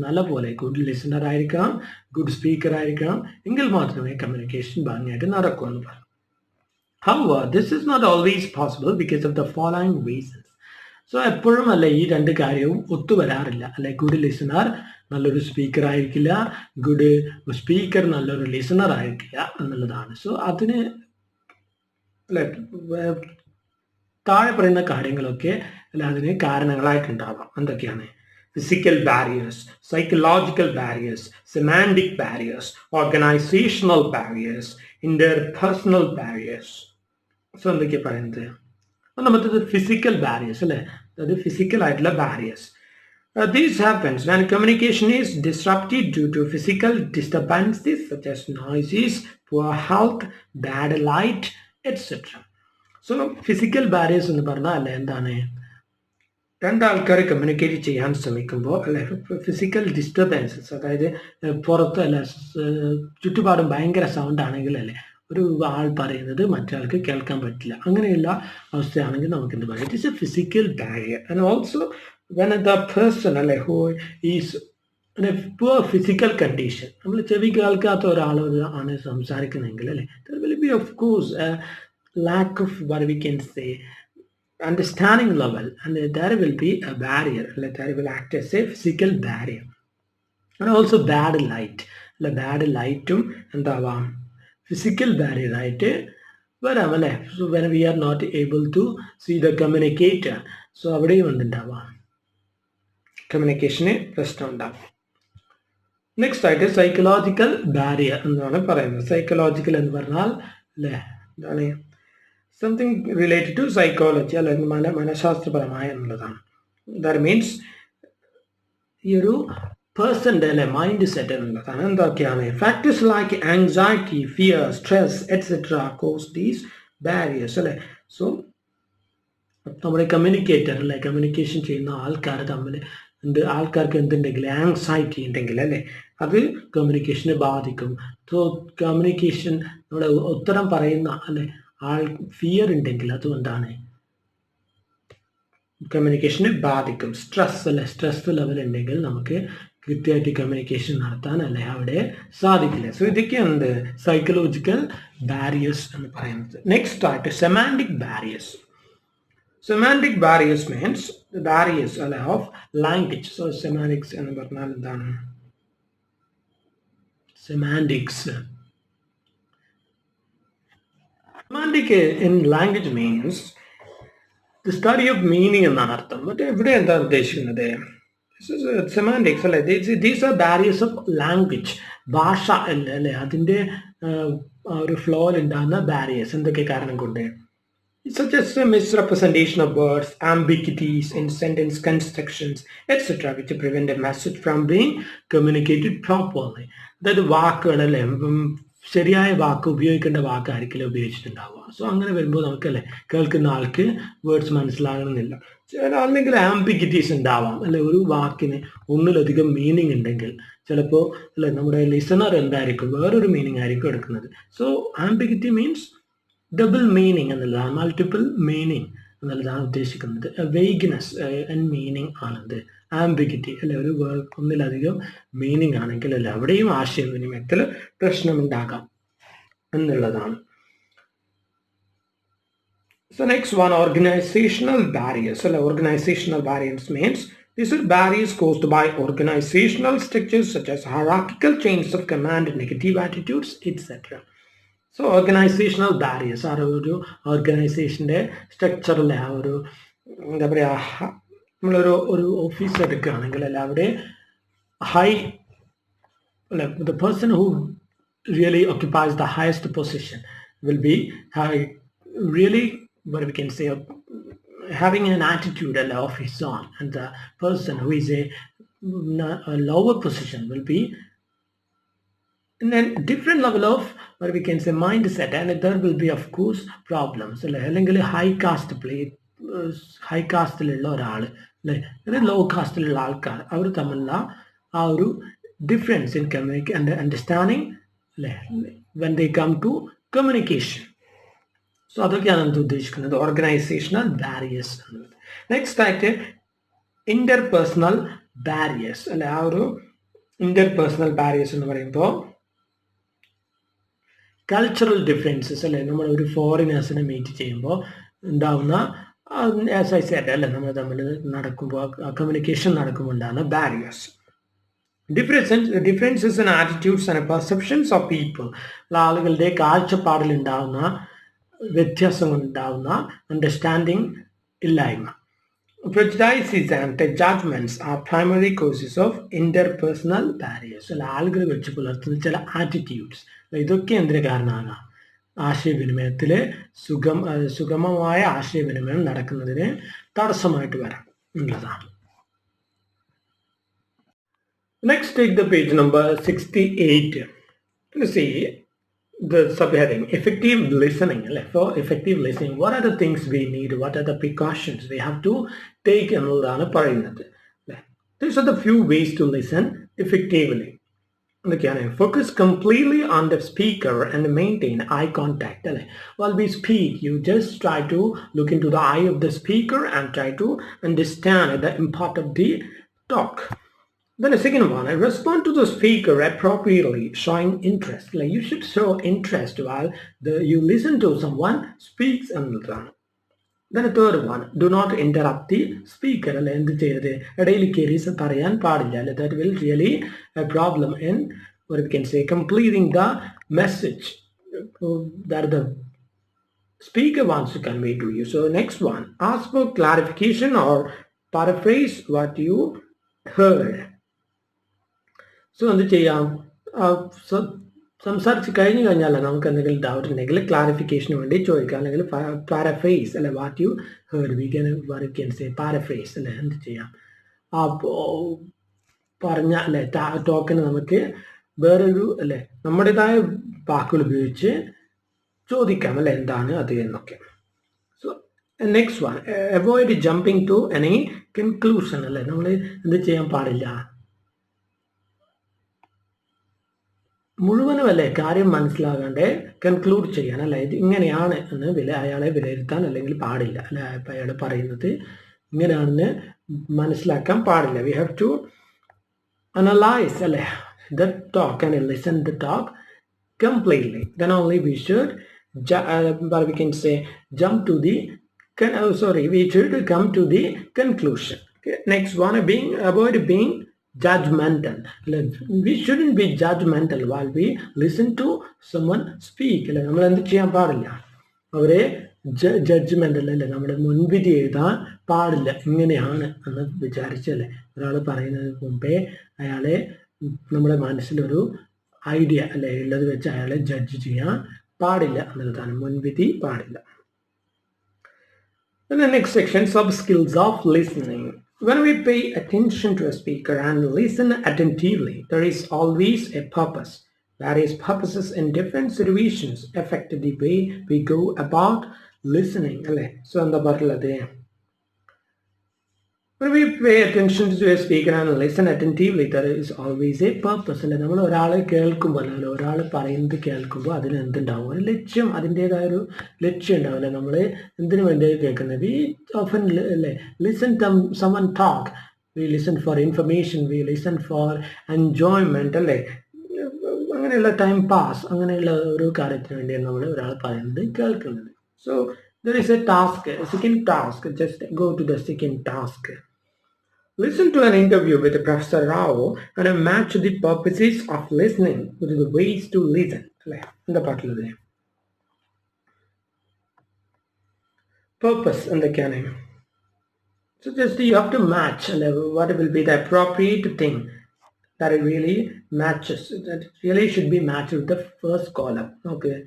Speaker 1: നല്ലപോലെ ഗുഡ് ലിസണർ ആയിരിക്കണം, ഗുഡ് സ്പീക്കർ ആയിരിക്കണം, എങ്കിൽ മാത്രമേ കമ്മ്യൂണിക്കേഷൻ ഭംഗിയായിട്ട് നടക്കൂ എന്ന് പറഞ്ഞു. However, this is not always possible because of the following reasons. So എപ്പോഴും അല്ല ഈ രണ്ട് കാര്യവും ഒത്തുവരാറില്ല അല്ലെ. ഗുഡ് ലിസണർ നല്ലൊരു സ്പീക്കർ ആയിരിക്കില്ല, ഗുഡ് സ്പീക്കർ നല്ലൊരു ലിസണർ ആയിരിക്കില്ല എന്നുള്ളതാണ്. സോ അതിന് അല്ലെ താഴെ പറയുന്ന കാര്യങ്ങളൊക്കെ അല്ല അതിന് കാരണങ്ങളായിട്ടുണ്ടാവാം. എന്തൊക്കെയാണ്? Physical barriers, psychological barriers, semantic barriers, organisational barriers, interpersonal barriers. So എന്തൊക്കെയാണ് പറയുന്നത്? ഒന്നാമത്തേത് ഫിസിക്കൽ ബാരിയേഴ്സ് അല്ലെ, അതായത് ഫിസിക്കൽ ആയിട്ടുള്ള barriers. This happens when communication is disrupted due to physical disturbances such as noises, poor health, bad light, etc. So physical barriers എന്ന് പറഞ്ഞാൽ അല്ലെ എന്താണ്, രണ്ടാൾക്കാർ കമ്മ്യൂണിക്കേറ്റ് ചെയ്യാൻ ശ്രമിക്കുമ്പോൾ അല്ലെ ഫിസിക്കൽ ഡിസ്റ്റർബൻസസ്, അതായത് പുറത്ത് അല്ല ചുറ്റുപാടും ഭയങ്കര സൗണ്ട് ആണെങ്കിൽ അല്ലെ ഒരു ആൾ പറയുന്നത് മറ്റൊരാൾക്ക് കേൾക്കാൻ പറ്റില്ല, അങ്ങനെയുള്ള അവസ്ഥയാണെങ്കിൽ നമുക്ക് എന്ത് പറയാം? It is a physical barrier. And also when the person അല്ലെ who is poor physical condition, നമ്മൾ ചെവി കേൾക്കാത്ത ഒരാളോട് ആണ് സംസാരിക്കുന്നതെങ്കിൽ അല്ലെ there will be of course lack of what we can say understanding level, and there will be a barrier, like there will act as a physical barrier. And also bad light, like bad light എന്താവാം physical barrier ആയിട്ട് വരാം അല്ലെ. So when we are not able to see the communicator, so അവിടെയും എന്തുണ്ടാവാം, കമ്മ്യൂണിക്കേഷന് പ്രശ്നം ഉണ്ടാവും. Next ആയിട്ട് psychological barrier എന്നാണ് പറയുന്നത്. Psychological എന്ന് പറഞ്ഞാൽ അല്ലേ എന്താണ് സംതിങ് റിലേറ്റഡ് ടു സൈക്കോളജി അല്ലെങ്കിൽ മനഃശാസ്ത്രപരമായ എന്നുള്ളതാണ്. ദാറ്റ് മീൻസ് ഈ ഒരു പേഴ്സന്റെ അല്ലെ മൈൻഡ് സെറ്റ് എന്നുള്ളതാണ്. എന്തൊക്കെയാണ് factors like anxiety, fear, stress etcetera cause these barriers അല്ലെ. സോ നമ്മുടെ കമ്മ്യൂണിക്കേറ്റർ അല്ലെ കമ്മ്യൂണിക്കേഷൻ ചെയ്യുന്ന ആൾക്കാർ തമ്മിൽ ആൾക്കാർക്ക് എന്തുണ്ടെങ്കിൽ ആങ്സൈറ്റി ഉണ്ടെങ്കിൽ അല്ലെ അത് കമ്മ്യൂണിക്കേഷനെ ബാധിക്കും. സോ കമ്മ്യൂണിക്കേഷൻ നമ്മുടെ ഉത്തരം പറയുന്ന അല്ലെ ആൾ ഫിയർ ഉണ്ടെങ്കിൽ അതുകൊണ്ടാണ് കമ്മ്യൂണിക്കേഷനെ ബാധിക്കും. സ്ട്രെസ് അല്ലെ സ്ട്രെസ് ലെവൽ ഉണ്ടെങ്കിൽ നമുക്ക് കൃത്യമായിട്ട് കമ്മ്യൂണിക്കേഷൻ നടത്താൻ അല്ലെ അവിടെ സാധിക്കില്ല. സോ ഇതൊക്കെയാണ് സൈക്കോളജിക്കൽ ബാരിയേഴ്സ് എന്ന് പറയുന്നത്. നെക്സ്റ്റ് ആയിട്ട് semantic barriers. Semantic barriers means the barriers of language. So semantics എന്ന് പറഞ്ഞാൽ എന്താണ്? Semantics. Semantic in language means the study of meaning എന്നാണ് അർത്ഥം. ബട്ട് ഇവിടെ എന്താ ഉദ്ദേശിക്കുന്നത്? സെമാൻറ്റിക്സ് അല്ലെ these are barriers of language. ഭാഷ അല്ലേ അതിൻ്റെ ഒരു ഫ്ലോയിൽ ഉണ്ടാകുന്ന ബാരിയേഴ്സ് എന്തൊക്കെ കാരണം കൊണ്ട് such as a misrepresentation of words, ambiguities in sentence constructions, etc., which prevent a message from being communicated properly. അതായത് വാക്കുകളല്ലേ ശരിയായ വാക്ക് ഉപയോഗിക്കേണ്ട വാക്കായിരിക്കില്ല ഉപയോഗിച്ചിട്ടുണ്ടാവുക. സോ അങ്ങനെ വരുമ്പോൾ നമുക്കല്ലേ കേൾക്കുന്ന ആൾക്ക് വേർഡ്സ് മനസ്സിലാകണമെന്നില്ല. അല്ലെങ്കിൽ ആംബിഗിറ്റീസ് ഉണ്ടാവാം അല്ലെ ഒരു വാക്കിന് ഒന്നിലധികം മീനിങ് ഉണ്ടെങ്കിൽ ചിലപ്പോൾ അല്ലെ നമ്മുടെ ലിസണർ എന്തായിരിക്കും വേറൊരു മീനിങ് ആയിരിക്കും എടുക്കുന്നത്. So ambiguity means double meaning എന്നുള്ളതാണ്, മൾട്ടിപ്പിൾ മീനിങ് എന്നുള്ളതാണ് ഉദ്ദേശിക്കുന്നത്. വെയ്ഗ്നെസ് ആൻഡ് മീനിങ് ആണത് ആംബിഗിറ്റി അല്ലെ ഒരു ഒന്നിലധികം മീനിങ് ആണെങ്കിൽ അല്ലെ അവിടെയും ആശയവിനിമയത്തിൽ പ്രശ്നമുണ്ടാകാം എന്നുള്ളതാണ്. So next one, organizational barriers. So organizational barriers means these are barriers caused by organizational structures such as hierarchical chains of command, negative attitudes, etc. So organisational barriers ആ ഒരു ഓർഗനൈസേഷൻ്റെ സ്ട്രക്ചറിലെ ആ ഒരു എന്താ പറയുക നമ്മളൊരു ഓഫീസ് എടുക്കുകയാണെങ്കിൽ അല്ല അവിടെ ഹൈ അല്ലെ the person who really occupies the highest position will be really what we can say having an attitude of his own, and the person who is a lower position will be in a different level of what we can say mindset, and there will be of course problems അല്ലെങ്കിൽ high കാസ്റ്റിലുള്ള ഒരാൾ അല്ലെ law കാസ്റ്റിലുള്ള ആൾക്കാർ അവർ തമ്മിലുള്ള ആ ഒരു difference in understanding അല്ലെ when they come to communication. So അതൊക്കെയാണ് എന്ത് ഉദ്ദേശിക്കുന്നത് ഓർഗനൈസേഷണൽ ബാരിയേഴ്സ് എന്നത്. നെക്സ്റ്റ് ആയിട്ട് ഇന്റർപേഴ്സണൽ ബാരിയേഴ്സ് അല്ലെ ആ ഒരു ഇന്റർപേഴ്സണൽ ബാരിയേഴ്സ് എന്ന് പറയുമ്പോൾ കൾച്ചറൽ ഡിഫറൻസസ് അല്ലെ നമ്മൾ ഒരു ഫോറിനേഴ്സിനെ മീറ്റ് ചെയ്യുമ്പോൾ ഉണ്ടാവുന്ന ആസ് ഐ സെഡ് അല്ലെ നമ്മൾ തമ്മിൽ നടക്കുമ്പോൾ കമ്മ്യൂണിക്കേഷൻ നടക്കുമ്പോൾ ഉണ്ടാകുന്ന barriers. Differences in attitudes and perceptions of people ആളുകളുടെ കാഴ്ചപ്പാടിൽ ഉണ്ടാകുന്ന വ്യത്യാസം ഉണ്ടാവുന്ന അണ്ടർസ്റ്റാൻഡിങ് ഇല്ലായ്മ. Prejudices and judgments are primary causes of interpersonal barriers. അല്ല ആളുകൾ വെച്ച് പുലർത്തുന്ന ചില ആറ്റിറ്റ്യൂഡ്സ് ഇതൊക്കെ എന്തിനു കാരണമാണ് ആശയവിനിമയത്തിലെ സുഗമമായ ആശയവിനിമയം നടക്കുന്നതിന് തടസ്സമായിട്ട് വരാം എന്നുള്ളതാണ്. Next take the page number 68. See the subheading effective listening. For effective listening, what are the things we need, what are the precautions we have to take എന്നുള്ളതാണ് പറയുന്നത്. These are the few ways to listen effectively. Focus completely on the speaker and maintain eye contact. While we speak, you just try to look into the eye of the speaker and try to understand the import of the talk. Then the second one, respond to the speaker appropriately, showing interest. You should show interest while you listen to someone speaks. Then the third one, do not interrupt the speaker. That will really a problem in what we can say completing the message that the speaker wants to convey to you. So next one, ask for clarification or paraphrase what you heard. So എന്ത് ചെയ്യാം? സംസാരിച്ച് കഴിഞ്ഞു കഴിഞ്ഞാൽ നമുക്ക് എന്തെങ്കിലും doubt ഉണ്ടെങ്കിൽ ക്ലാരിഫിക്കേഷന് വേണ്ടി ചോദിക്കാം, അല്ലെങ്കിൽ പാരഫ്രേസ് അല്ലെ what you heard we can say paraphrase അല്ലെ എന്ത് ചെയ്യാം? പറഞ്ഞ അല്ലെ ടോക്കിന് നമുക്ക് വേറൊരു അല്ലെ നമ്മുടേതായ വാക്കുകൾ ഉപയോഗിച്ച് ചോദിക്കാം അല്ലെ എന്താണ് അത് എന്നൊക്കെ. So next one, avoid jumping to any conclusion അല്ലെ. നമ്മൾ എന്ത് ചെയ്യാൻ പാടില്ല? മുഴുവനും അല്ലേ കാര്യം മനസ്സിലാകാണ്ട് കൺക്ലൂഡ് ചെയ്യാൻ അല്ലെ, ഇത് ഇങ്ങനെയാണ് എന്ന് അയാളെ വിലയിരുത്താൻ അല്ലെങ്കിൽ പാടില്ല അല്ലെ. ഇപ്പം അയാൾ പറയുന്നത് ഇങ്ങനെയാണെന്ന് മനസ്സിലാക്കാൻ പാടില്ല. വി ഹാവ് ടു അനലൈസ് അല്ലെ the talk and listen the talk completely. Then only we should but we can say jump to the we should come to the conclusion. Okay. Next one, avoid being judgmental. We shouldn't be judgmental while we listen to someone speak. നമ്മൾ എന്ത് ചെയ്യാൻ പാടില്ല? അവരെ judgemental അല്ലേ, നമ്മുടെ മുൻവിധി എഴുതാൻ പാടില്ല. ഇങ്ങനെയാണ് എന്ന് വിചാരിച്ചല്ലേ ഒരാൾ പറയുന്നതിന് മുമ്പേ അയാളെ നമ്മുടെ മനസ്സിലൊരു ഐഡിയ അല്ലെ ഉള്ളത് വെച്ച് അയാളെ ജഡ്ജ് ചെയ്യാൻ പാടില്ല എന്നുള്ളതാണ്. മുൻവിധി പാടില്ല. In the next section, sub skills of listening. When we pay attention to a speaker and listen attentively, there is always a purpose. Various purposes in different situations affect the way we go about listening. So എന്താ പറയുള്ളത്? When we pay attention to a speaker and listen attentively, there is always a purpose. അല്ലെ, നമ്മൾ ഒരാളെ കേൾക്കുമ്പോൾ അല്ലെ ഒരാൾ പറയുന്നത് കേൾക്കുമ്പോൾ അതിന് എന്തുണ്ടാവും? ഒരു ലക്ഷ്യം, അതിൻ്റെതായ ഒരു ലക്ഷ്യം ഉണ്ടാവില്ല. നമ്മൾ എന്തിനു വേണ്ടിയാണ് കേൾക്കുന്നത്? വി ഓഫൻ അല്ലെ listen someone talk. We listen for information, we listen for enjoyment അല്ലെ, അങ്ങനെയുള്ള ടൈം പാസ്, അങ്ങനെയുള്ള ഒരു കാര്യത്തിന് വേണ്ടിയാണ് നമ്മൾ ഒരാൾ പറയുന്നത് കേൾക്കുന്നത്. So there is a task, a second task. Just go to the second task. Listen to an interview with Professor Rao and match the purposes of listening with the ways to listen. Purpose എന്തൊക്കെയാണ്? So just you have to match what will be the appropriate thing that it really matches. That really should be matched with the first column. Okay.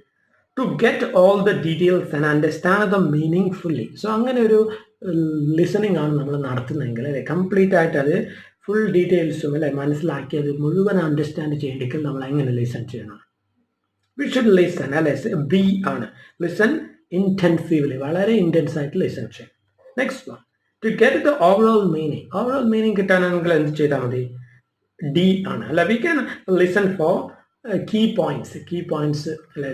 Speaker 1: To get all the details and understand them meaningfully. So അങ്ങനെ ഒരു listening ആണ് നമ്മൾ നടത്തുന്നതെങ്കിൽ അല്ലെ complete ആയിട്ട് അത് full ഡീറ്റെയിൽസും അല്ലെ മനസ്സിലാക്കി അത് മുഴുവൻ അണ്ടർസ്റ്റാൻഡ് ചെയ്യണമെങ്കിൽ നമ്മൾ എങ്ങനെ ലിസൺ ചെയ്യണം? വി ഷുഡ് ലിസൺ അല്ലെ. ബി ആണ് ലിസൺ ഇന്റൻസീവ്ലി, വളരെ ഇന്റൻസ് ആയിട്ട് ലിസൺ ചെയ്യണം. Next one, to get the overall meaning. Overall meaning കിട്ടാനാണെങ്കിൽ എന്ത് ചെയ്താൽ മതി? ഡി ആണ് അല്ലെ. We can listen for key points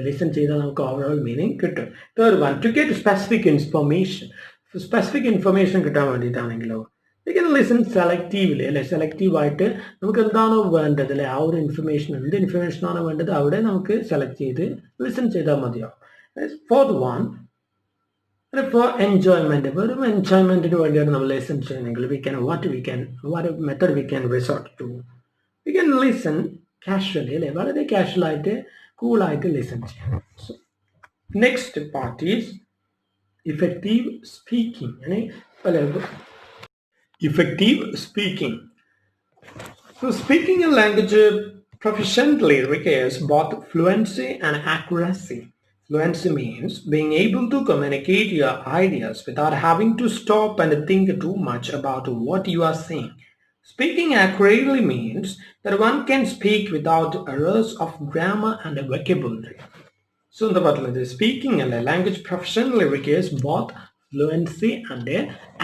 Speaker 1: listen ചെയ്താൽ നമുക്ക് ഓവറോൾ മീനിങ് കിട്ടും. Third one, to get specific information. Specific information കിട്ടാൻ വേണ്ടിയിട്ടാണെങ്കിലോ വി ക്യാൻ ലിസൺ സെലക്റ്റീവ്ലി അല്ലെ. സെലക്റ്റീവായിട്ട് നമുക്ക് എന്താണോ വേണ്ടത് അല്ലെ, ആ ഒരു ഇൻഫർമേഷൻ എന്ത് ഇൻഫർമേഷനാണോ വേണ്ടത് അവിടെ നമുക്ക് സെലക്ട് ചെയ്ത് ലിസൺ ചെയ്താൽ മതിയാവും. Fourth one, for enjoyment. വെറും എൻജോയ്മെന്റിന് വേണ്ടിയാണ് നമ്മൾ ലിസൺ ചെയ്യുന്നതെങ്കിൽ what method we can resort to? We can listen casually അല്ലെ, വളരെ കാഷ്വലായിട്ട് കൂളായിട്ട് ലിസൺ ചെയ്യാം. So next part is effective speaking. Effective speaking. So speaking a language proficiently requires both fluency and accuracy. Fluency means being able to communicate your ideas without having to stop and think too much about what you are saying. Speaking accurately means that one can speak without errors of grammar and vocabulary. So എന്താ പറയുന്നത്? Speaking അല്ലെ language professionally requires both fluency and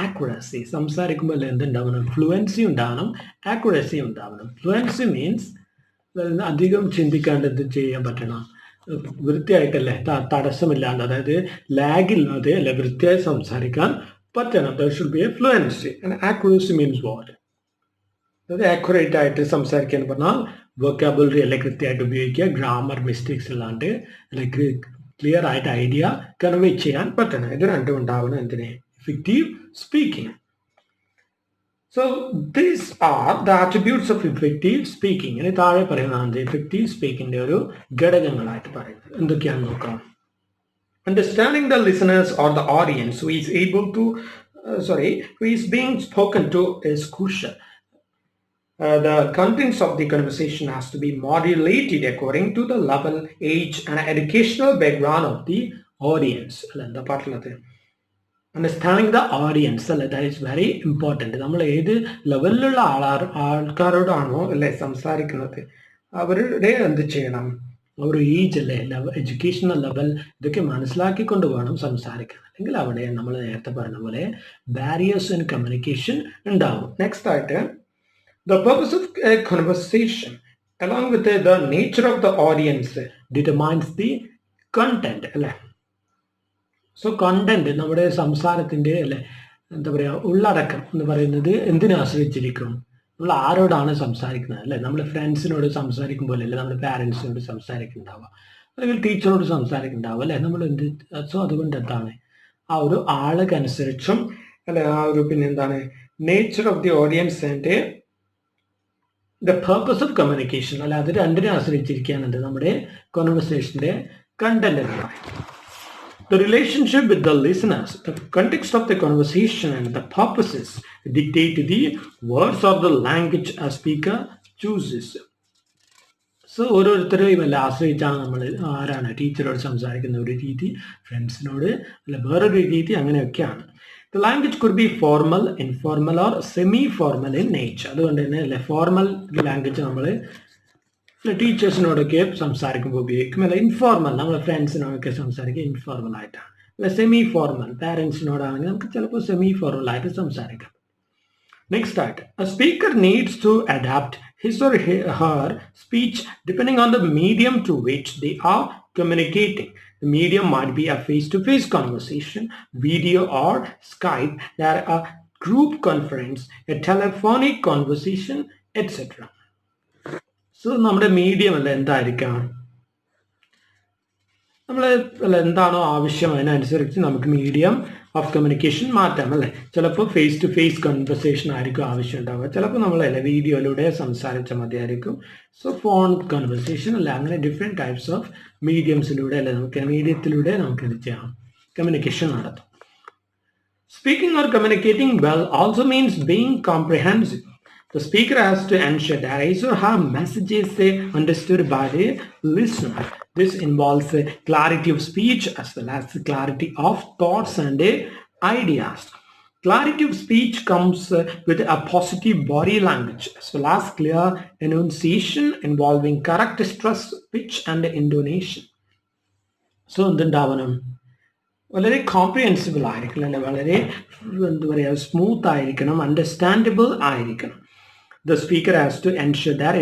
Speaker 1: accuracy. സംസാരിക്കുമ്പോൾ എന്തുണ്ടാവണം? Fluency ഉണ്ടാവണം, accuracy ഉണ്ടാവണം. Fluency means അധികം ചിന്തിക്കാണ്ട് എന്ത് ചെയ്യാൻ പറ്റണം? വൃത്തിയായിട്ടല്ലേ, തടസ്സമില്ലാണ്ട്, അതായത് ലാഗില്ലാതെ അല്ലെ വൃത്തിയായി സംസാരിക്കാൻ പറ്റണം. There should be A fluency. And accuracy means what? അതായത് ആക്യുറേറ്റ് ആയിട്ട് സംസാരിക്കുക എന്ന് പറഞ്ഞാൽ വൊക്കാബുലറി അല്ലെ കൃത്യമായിട്ട് ഉപയോഗിക്കുക, ഗ്രാമർ മിസ്റ്റേക്സ് ഇല്ലാണ്ട് അല്ലെങ്കിൽ ക്ലിയർ ആയിട്ട് ഐഡിയ കൺവേ ചെയ്യാൻ പറ്റണം. ഇത് രണ്ടും ഉണ്ടാവണം എന്തിനെ? Effective speaking. So these are the attributes of effective speaking. ഇനി താഴെ പറയുന്നതാണ് എഫക്റ്റീവ് സ്പീക്കിന്റെ ഒരു ഘടകങ്ങളായിട്ട് പറയുന്നത്. എന്തൊക്കെയാണെന്ന് നോക്കാം. Understanding the listeners or the audience who is being spoken to is crucial. The contents of the conversation has to be modulated according to the level, age, and educational background of the audience. അല്ല എന്താ പാട്ടുള്ളത്? Understanding the audience അല്ലെ, that is very important. നമ്മൾ ഏത് ലെവലിലുള്ള ആൾക്കാരോടാണോ അല്ലെ സംസാരിക്കുന്നത്, അവരുടെ എന്ത് ചെയ്യണം, ഒരു ഏജ് അല്ലേ, എഡ്യൂക്കേഷണൽ ലെവൽ, ഇതൊക്കെ മനസ്സിലാക്കിക്കൊണ്ട് വേണം സംസാരിക്കാൻ. അല്ലെങ്കിൽ അവിടെ നമ്മൾ നേരത്തെ പറഞ്ഞ പോലെ ബാരിയേഴ്സ് ഇൻ കമ്മ്യൂണിക്കേഷൻ ഉണ്ടാവും. നെക്സ്റ്റ് ആയിട്ട് the purpose of a conversation along with the nature of the audience determines the content അല്ലേ. സോ കണ്ടന്റ് നമ്മുടെ സംസാരത്തിൻ്റെ അല്ലെ എന്താ പറയുക ഉള്ളടക്കം എന്ന് പറയുന്നത് എന്തിനെ ആശ്രയിച്ചിരിക്കും, നമ്മൾ ആരോടാണ് സംസാരിക്കുന്നത് അല്ലെ. നമ്മൾ ഫ്രണ്ട്സിനോട് സംസാരിക്കുമ്പോൾ അല്ലേ നമ്മൾ പാരൻസിനോട് സംസാരിക്കുന്നുണ്ടാവുക, അല്ലെങ്കിൽ ടീച്ചറോട് സംസാരിക്കുന്നുണ്ടാവുക അല്ലെ. നമ്മൾ എന്ത് സോ അതുകൊണ്ട് എന്താണ് ആ ഒരു ആളുകനുസരിച്ചും അല്ലെ ആ ഒരു പിന്നെ എന്താണ് nature of the audience and the purpose of communication അല്ല, അത് രണ്ടിനെ ആശ്രയിച്ചിരിക്കാനുണ്ട് നമ്മുടെ കോൺവെർസേഷൻ്റെ കണ്ടന്റ് എന്ന് പറയുന്നത്. The relationship with the listeners, the context of the conversation and the purposes dictate the words or the language a speaker chooses. So ഓരോരുത്തരെയും അല്ല ആശ്രയിച്ചാണ് നമ്മൾ ആരാണ് ടീച്ചറോട് സംസാരിക്കുന്ന ഒരു രീതി, ഫ്രണ്ട്സിനോട് അല്ല വേറൊരു രീതി, അങ്ങനെയൊക്കെയാണ്. The language could be formal, informal or semi-formal in nature. അതുകൊണ്ട് തന്നെ അല്ലെ ഫോർമൽ ലാംഗ്വേജ് നമ്മൾ ടീച്ചേഴ്സിനോടൊക്കെ സംസാരിക്കുമ്പോൾ ഉപയോഗിക്കും, അല്ല ഇൻഫോർമൽ നമ്മൾ ഫ്രണ്ട്സിനോടൊക്കെ സംസാരിക്കുക ഇൻഫോർമൽ ആയിട്ടാണ്. അല്ല സെമി ഫോർമൽ പാരൻസിനോടാണെങ്കിൽ നമുക്ക് ചിലപ്പോൾ സെമി ഫോർമൽ ആയിട്ട് സംസാരിക്കാം. നെക്സ്റ്റ് ആയിട്ട് a speaker needs to adapt his or her speech depending on the medium to which they are communicating. The medium might be a face-to-face conversation, video or Skype, there a group conference, a telephonic conversation, etc. So നമ്മുടെ medium അല്ല എന്തായിരിക്കാം, നമ്മൾ അല്ല എന്താണോ ആവശ്യം അതിനനുസരിച്ച് നമുക്ക് medium of communication മാറ്റാം അല്ലേ. ചിലപ്പോൾ ഫേസ് ടു ഫേസ് കൺവെർസേഷൻ ആയിരിക്കും ആവശ്യം ഉണ്ടാവുക, ചിലപ്പോൾ നമ്മളല്ലേ വീഡിയോയിലൂടെ സംസാരിച്ചാൽ മതിയായിരിക്കും. സോ ഫോൺ കൺവെർസേഷൻ അല്ല, അങ്ങനെ ഡിഫറെൻറ്റ് ടൈപ്സ് ഓഫ് മീഡിയംസിലൂടെ അല്ലെ നമുക്ക് മീഡിയത്തിലൂടെ നമുക്ക് എന്ത് ചെയ്യാം, കമ്മ്യൂണിക്കേഷൻ നടത്തും. Speaking or communicating well also means being comprehensive. The speaker has to ensure that his or her message is understood by the listener. This involves clarity of speech as well as clarity of thoughts and ideas. Clarity of speech comes with a positive body language as well as clear enunciation involving correct stress, pitch and intonation. So, എന്തുണ്ടാവണം, വളരെ കോംപ്രിഹെൻസിബിൾ ആയിരിക്കണം അല്ലെ, വളരെ എന്താ പറയുക smooth ആയിരിക്കണം, understandable ആയിരിക്കണം. The speaker has to ensure that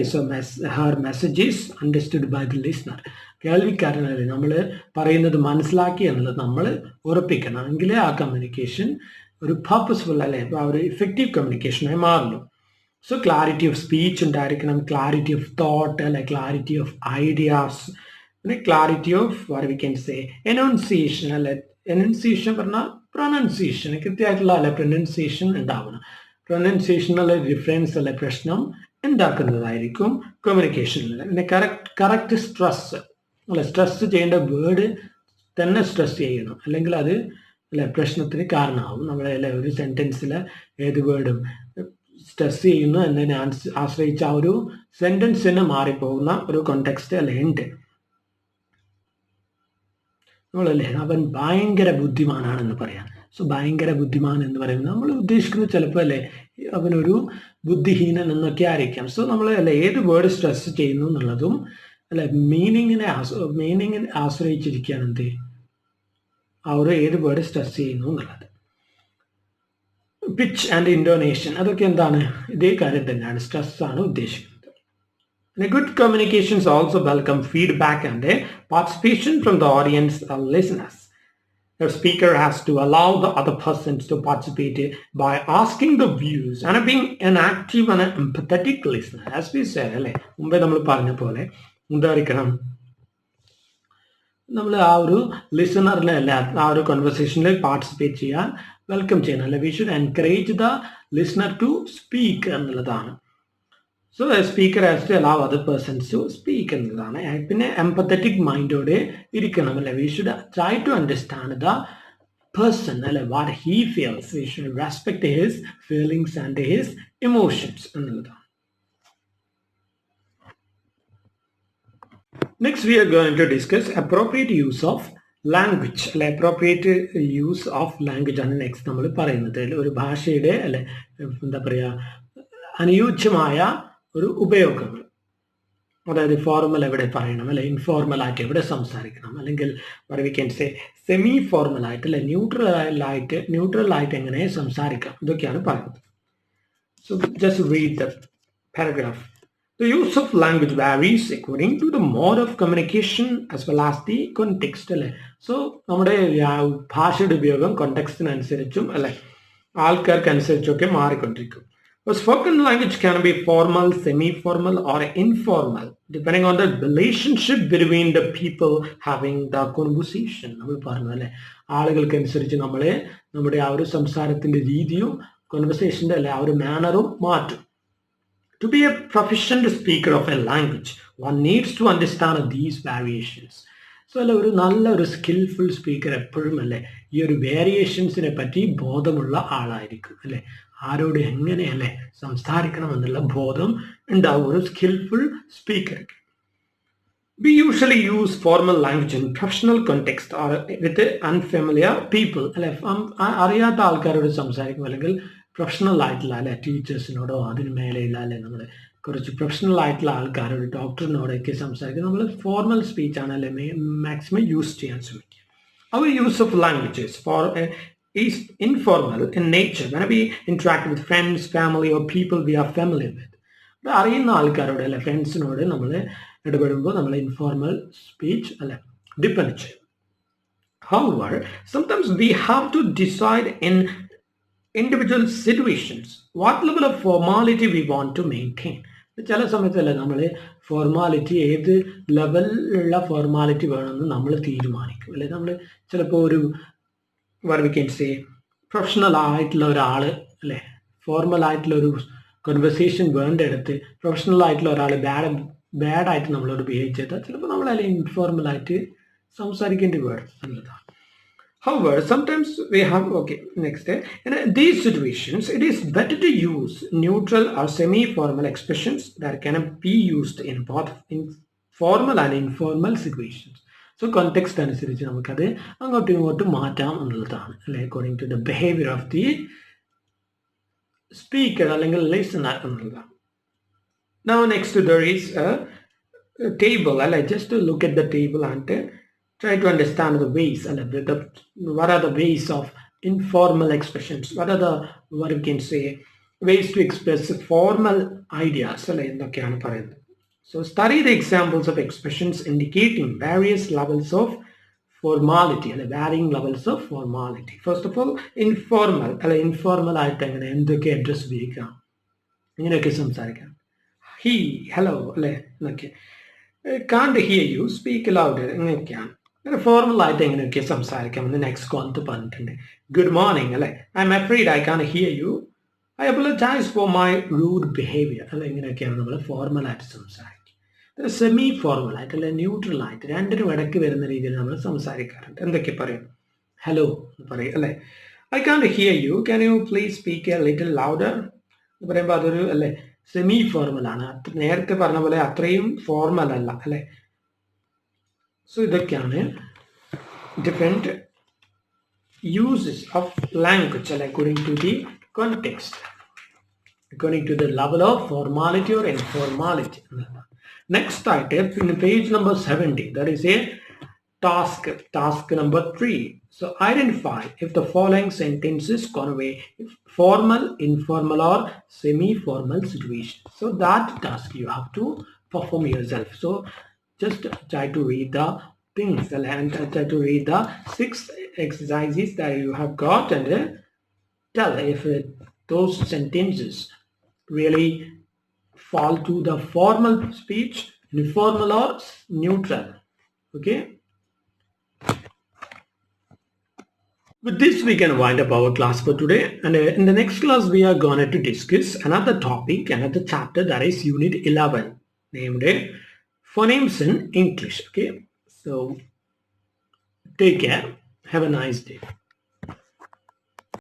Speaker 1: her message is understood by the listener. കേൾവിക്കാരനല്ലേ നമ്മൾ പറയുന്നത് മനസ്സിലാക്കി എന്നുള്ളത് നമ്മൾ ഉറപ്പിക്കണം, എങ്കിലേ ആ കമ്മ്യൂണിക്കേഷൻ ഒരു പർപ്പസ്ഫുൾ അല്ലെ ആ ഒരു ഇഫക്റ്റീവ് കമ്മ്യൂണിക്കേഷനായി മാറുള്ളൂ. സോ ക്ലാരിറ്റി ഓഫ് സ്പീച്ച് ഉണ്ടായിരിക്കണം, ക്ലാരിറ്റി ഓഫ് തോട്ട് അല്ലെ, ക്ലാരിറ്റി ഓഫ് ഐഡിയാസ്, പിന്നെ clarity of what we can say enunciation അല്ലെ. എനൗൺസിയേഷൻ പറഞ്ഞാൽ പ്രൊനൗൺസിയേഷൻ കൃത്യമായിട്ടുള്ള അല്ലെ പ്രൊനൗൺസിയേഷൻ ഉണ്ടാവണം. പ്രൊനൗൺസിയേഷനുള്ള ഡിഫറൻസ് അല്ലെ പ്രശ്നം ഉണ്ടാക്കുന്നതായിരിക്കും കമ്മ്യൂണിക്കേഷനിൽ. പിന്നെ കറക്റ്റ് സ്ട്രെസ് അല്ലെ, സ്ട്രെസ് ചെയ്യേണ്ട വേർഡ് തന്നെ സ്ട്രെസ് ചെയ്യണം, അല്ലെങ്കിൽ അത് അല്ലെ പ്രശ്നത്തിന് കാരണമാവും. നമ്മളെ ഒരു സെൻറ്റൻസിൽ ഏത് വേർഡും സ്ട്രെസ് ചെയ്യുന്നു എന്നതിനെ ആശ്രയിച്ച് ആ ഒരു സെൻറ്റൻസിന് മാറിപ്പോകുന്ന ഒരു കോണ്ടെക്സ്റ്റ് അല്ലെ ഉണ്ട്. നമ്മളല്ലേ അവൻ ഭയങ്കര ബുദ്ധിമാനാണെന്ന് പറയാം. സോ ഭയങ്കര ബുദ്ധിമാൻ എന്ന് പറയുന്നത് നമ്മൾ ഉദ്ദേശിക്കുന്നത് ചിലപ്പോൾ അല്ലേ അവനൊരു ബുദ്ധിഹീനൻ എന്നൊക്കെ ആയിരിക്കാം. സോ നമ്മൾ അല്ലെ ഏത് വേർഡ് സ്ട്രെസ് ചെയ്യുന്നു എന്നുള്ളതും അല്ലെ മീനിങ്ങിനെ ആശ്രയിച്ചിരിക്കുകയാണ് എന്ത് ആ ഒരു ഏത് വേർഡ് സ്ട്രെസ് ചെയ്യുന്നു എന്നുള്ളത്. പിച്ച് ആൻഡ് ഇൻറ്റോനേഷൻ അതൊക്കെ എന്താണ്, ഇതേ കാര്യം തന്നെയാണ്, സ്ട്രെസ് ആണ് ഉദ്ദേശിക്കുന്നത്. And good communications also welcome feedback and participation from the audience or listeners. The speaker has to allow the other persons to participate by asking the views and being an active and an empathetic listener. As we said, അല്ലേ മുമ്പേ നമ്മൾ പറഞ്ഞ പോലെ എന്തായിരിക്കണം, നമ്മൾ ആ ഒരു ലിസണറിനെ അല്ല ആ ഒരു കോൺവെർസേഷനിൽ പാർട്ടിസിപ്പേറ്റ് ചെയ്യാൻ വെൽക്കം ചെയ്യണം അല്ലെ. We should encourage the listener to speak എന്നുള്ളതാണ്. So a speaker has to allow other persons to speak എന്നതാണ്. പിന്നെ എംപത്തറ്റിക് മൈൻഡോടെ ഇരിക്കണം അല്ലെ. We should try to understand the person അല്ലെ, what he feels. We should respect his feelings and his emotions എന്നുള്ളതാണ്. Next, we are going to discuss appropriate use of language അല്ലെ appropriate use of language ആണ് next നമ്മൾ പറയുന്നത്. ഒരു ഭാഷയുടെ അല്ലെ എന്താ പറയുക അനുയോജ്യമായ ഒരു ഉപയോഗങ്ങൾ, അതായത് ഫോർമൽ എവിടെ പറയണം അല്ലെ ഇൻഫോർമൽ ആയിട്ട് എവിടെ സംസാരിക്കണം, അല്ലെങ്കിൽ V can say semi formal ആയിട്ട് അല്ലെ ന്യൂട്രൽ ആയിട്ട് എങ്ങനെ സംസാരിക്കാം, ഇതൊക്കെയാണ് പറയുന്നത്. So just read the paragraph. The use of language varies according to the mode of communication as well as the context. അല്ലേ, സോ നമ്മുടെ ഭാഷയുടെ ഉപയോഗം കോണ്ടെക്സ്റ്റിനനുസരിച്ചും അല്ലെ ആൾക്കാർക്ക് അനുസരിച്ചൊക്കെ മാറിക്കൊണ്ടിരിക്കും. Spoken language can be formal, semi-formal or informal depending on the relationship between the people having the conversation. നമ്മൾ പറഞ്ഞു അല്ലെ, ആളുകൾക്ക് അനുസരിച്ച് നമ്മുടെ ആ ഒരു സംസാരത്തിന്റെ രീതിയും കോൺവെർസേഷന്റെ അല്ലെ ആ ഒരു മാനറും മാറ്റും. To be a proficient speaker of a language, one needs to understand these variations. So അല്ലെ ഒരു നല്ലൊരു സ്കിൽഫുൾ സ്പീക്കർ എപ്പോഴും അല്ലെ ഈ ഒരു വേരിയേഷൻസിനെ പറ്റി ബോധമുള്ള ആളായിരിക്കും അല്ലെ, ആരോട് എങ്ങനെയല്ലേ സംസാരിക്കണം എന്നുള്ള ബോധം ഉണ്ടാവും ഒരു സ്കിൽഫുൾ സ്പീക്കർക്ക്. We usually use formal language in professional context or with unfamiliar people. അല്ലെ, അറിയാത്ത ആൾക്കാരോട് സംസാരിക്കും, അല്ലെങ്കിൽ പ്രൊഫഷണൽ ആയിട്ടുള്ള അല്ലെ ടീച്ചേഴ്സിനോടോ അതിന് മേലെയുള്ള അല്ലെ നമ്മൾ കുറച്ച് പ്രൊഫഷണൽ ആയിട്ടുള്ള ആൾക്കാരോട് ഡോക്ടറിനോടൊക്കെ സംസാരിക്കും. നമ്മൾ ഫോർമൽ സ്പീച്ച് ആണ് അല്ലെ മാക്സിമം യൂസ് ചെയ്യാൻ ശ്രമിക്കുക. Our use of languages is informal in nature when we interact with friends, family or people we are familiar with. അറിയുന്ന ആൾക്കാരോട് അല്ലെ ഫ്രണ്ട്സിനോട് നമ്മൾ ഇടപെടുമ്പോൾ നമ്മൾ ഇൻഫോർമൽ സ്പീച്ച് അല്ലെ ഡിപ്പെൻഡ് ചെയ്യും. However, sometimes we have to decide in individual situations what level of formality we want to maintain. ചില സമയത്തല്ലേ നമ്മൾ formality ഏത് ലെവലിലുള്ള ഫോർമാലിറ്റി വേണമെന്ന് നമ്മൾ തീരുമാനിക്കും അല്ലെ. നമ്മൾ ചിലപ്പോൾ ഒരു വി ക്യാൻ സേ പ്രൊഫഷണൽ ആയിട്ടുള്ള ഒരാൾ അല്ലെ ഫോർമൽ ആയിട്ടുള്ള ഒരു കോൺവെർസേഷൻ വേണ്ടെടുത്ത് പ്രൊഫഷണൽ ആയിട്ടുള്ള ഒരാൾ ബാഡായിട്ട് നമ്മളോട് ബിഹേവ് ചെയ്താൽ ചിലപ്പോൾ നമ്മൾ അതിൽ ഇൻഫോർമൽ ആയിട്ട് സംസാരിക്കേണ്ടി വരും എന്നുള്ളതാണ്. However, sometimes we have, next, in these situations, it is better to use neutral or semi-formal expressions that can be used in both formal and informal situations. So, context അനുസരിച്ച് നമുക്കത് അങ്ങോട്ടും ഇങ്ങോട്ടും മാറ്റാം എന്നുള്ളതാണ് അല്ലെ, according to the behaviour of the speaker അല്ലെങ്കിൽ listener എന്നുള്ളതാണ്. Now, next there is a table. Just to look at the table and try to understand the ways, what are the ways of informal expressions, what we can say ways to express formal ideas. So study the examples of expressions indicating various levels of formality, varying levels of formality. First of all, informal ആയിട്ട് എങ്ങനെ എന്തൊക്കെ address ഉപയോഗിക്കാം, ഇങ്ങനെയൊക്കെ സംസാരിക്കാം. He, hello അല്ലെ എന്നൊക്കെ. Can't hear you, speak louder ഇങ്ങനെയൊക്കെയാണ്. Formal ആയിട്ട് എങ്ങനെയൊക്കെ സംസാരിക്കാമെന്ന് നെക്സ്റ്റ് കോളത്ത് പറഞ്ഞിട്ടുണ്ട്. ഗുഡ് മോർണിംഗ് അല്ലെ, I am afraid I can hear you, I apologise for my rude behaviour അല്ലെ, ഇങ്ങനെയൊക്കെയാണ് നമ്മൾ ഫോർമൽ ആയിട്ട് സംസാരിക്കുക. സെമി ഫോർമൽ ആയിട്ട് അല്ലെ ന്യൂട്രൽ ആയിട്ട് രണ്ടിനും ഇടയ്ക്ക് വരുന്ന രീതിയിൽ നമ്മൾ സംസാരിക്കാറുണ്ട്. എന്തൊക്കെ പറയും? ഹലോ എന്ന് പറയും അല്ലെ. I can hear you, can you please speak a little louder എന്ന് പറയുമ്പോൾ അതൊരു അല്ലെ സെമി ഫോർമൽ ആണ്. നേരത്തെ പറഞ്ഞ പോലെ അത്രയും ഫോർമൽ അല്ല അല്ലെ. So ഇതൊക്കെയാണ് different uses of language according to the context, according to the level of formality or informality. Next item in page number 70, that is a task number 3. So identify if the following sentences convey formal, informal or semi-formal situation. So that task you have to perform yourself. So just try to read the things and try to read the 6 exercises that you have got and tell if those sentences really fall to the formal speech, informal or neutral. Okay. With this, we can wind up our class for today. And in the next class, we are going to discuss another topic, another chapter, that is Unit 11, named Phonemes in English. Okay. So take care. Have a nice day.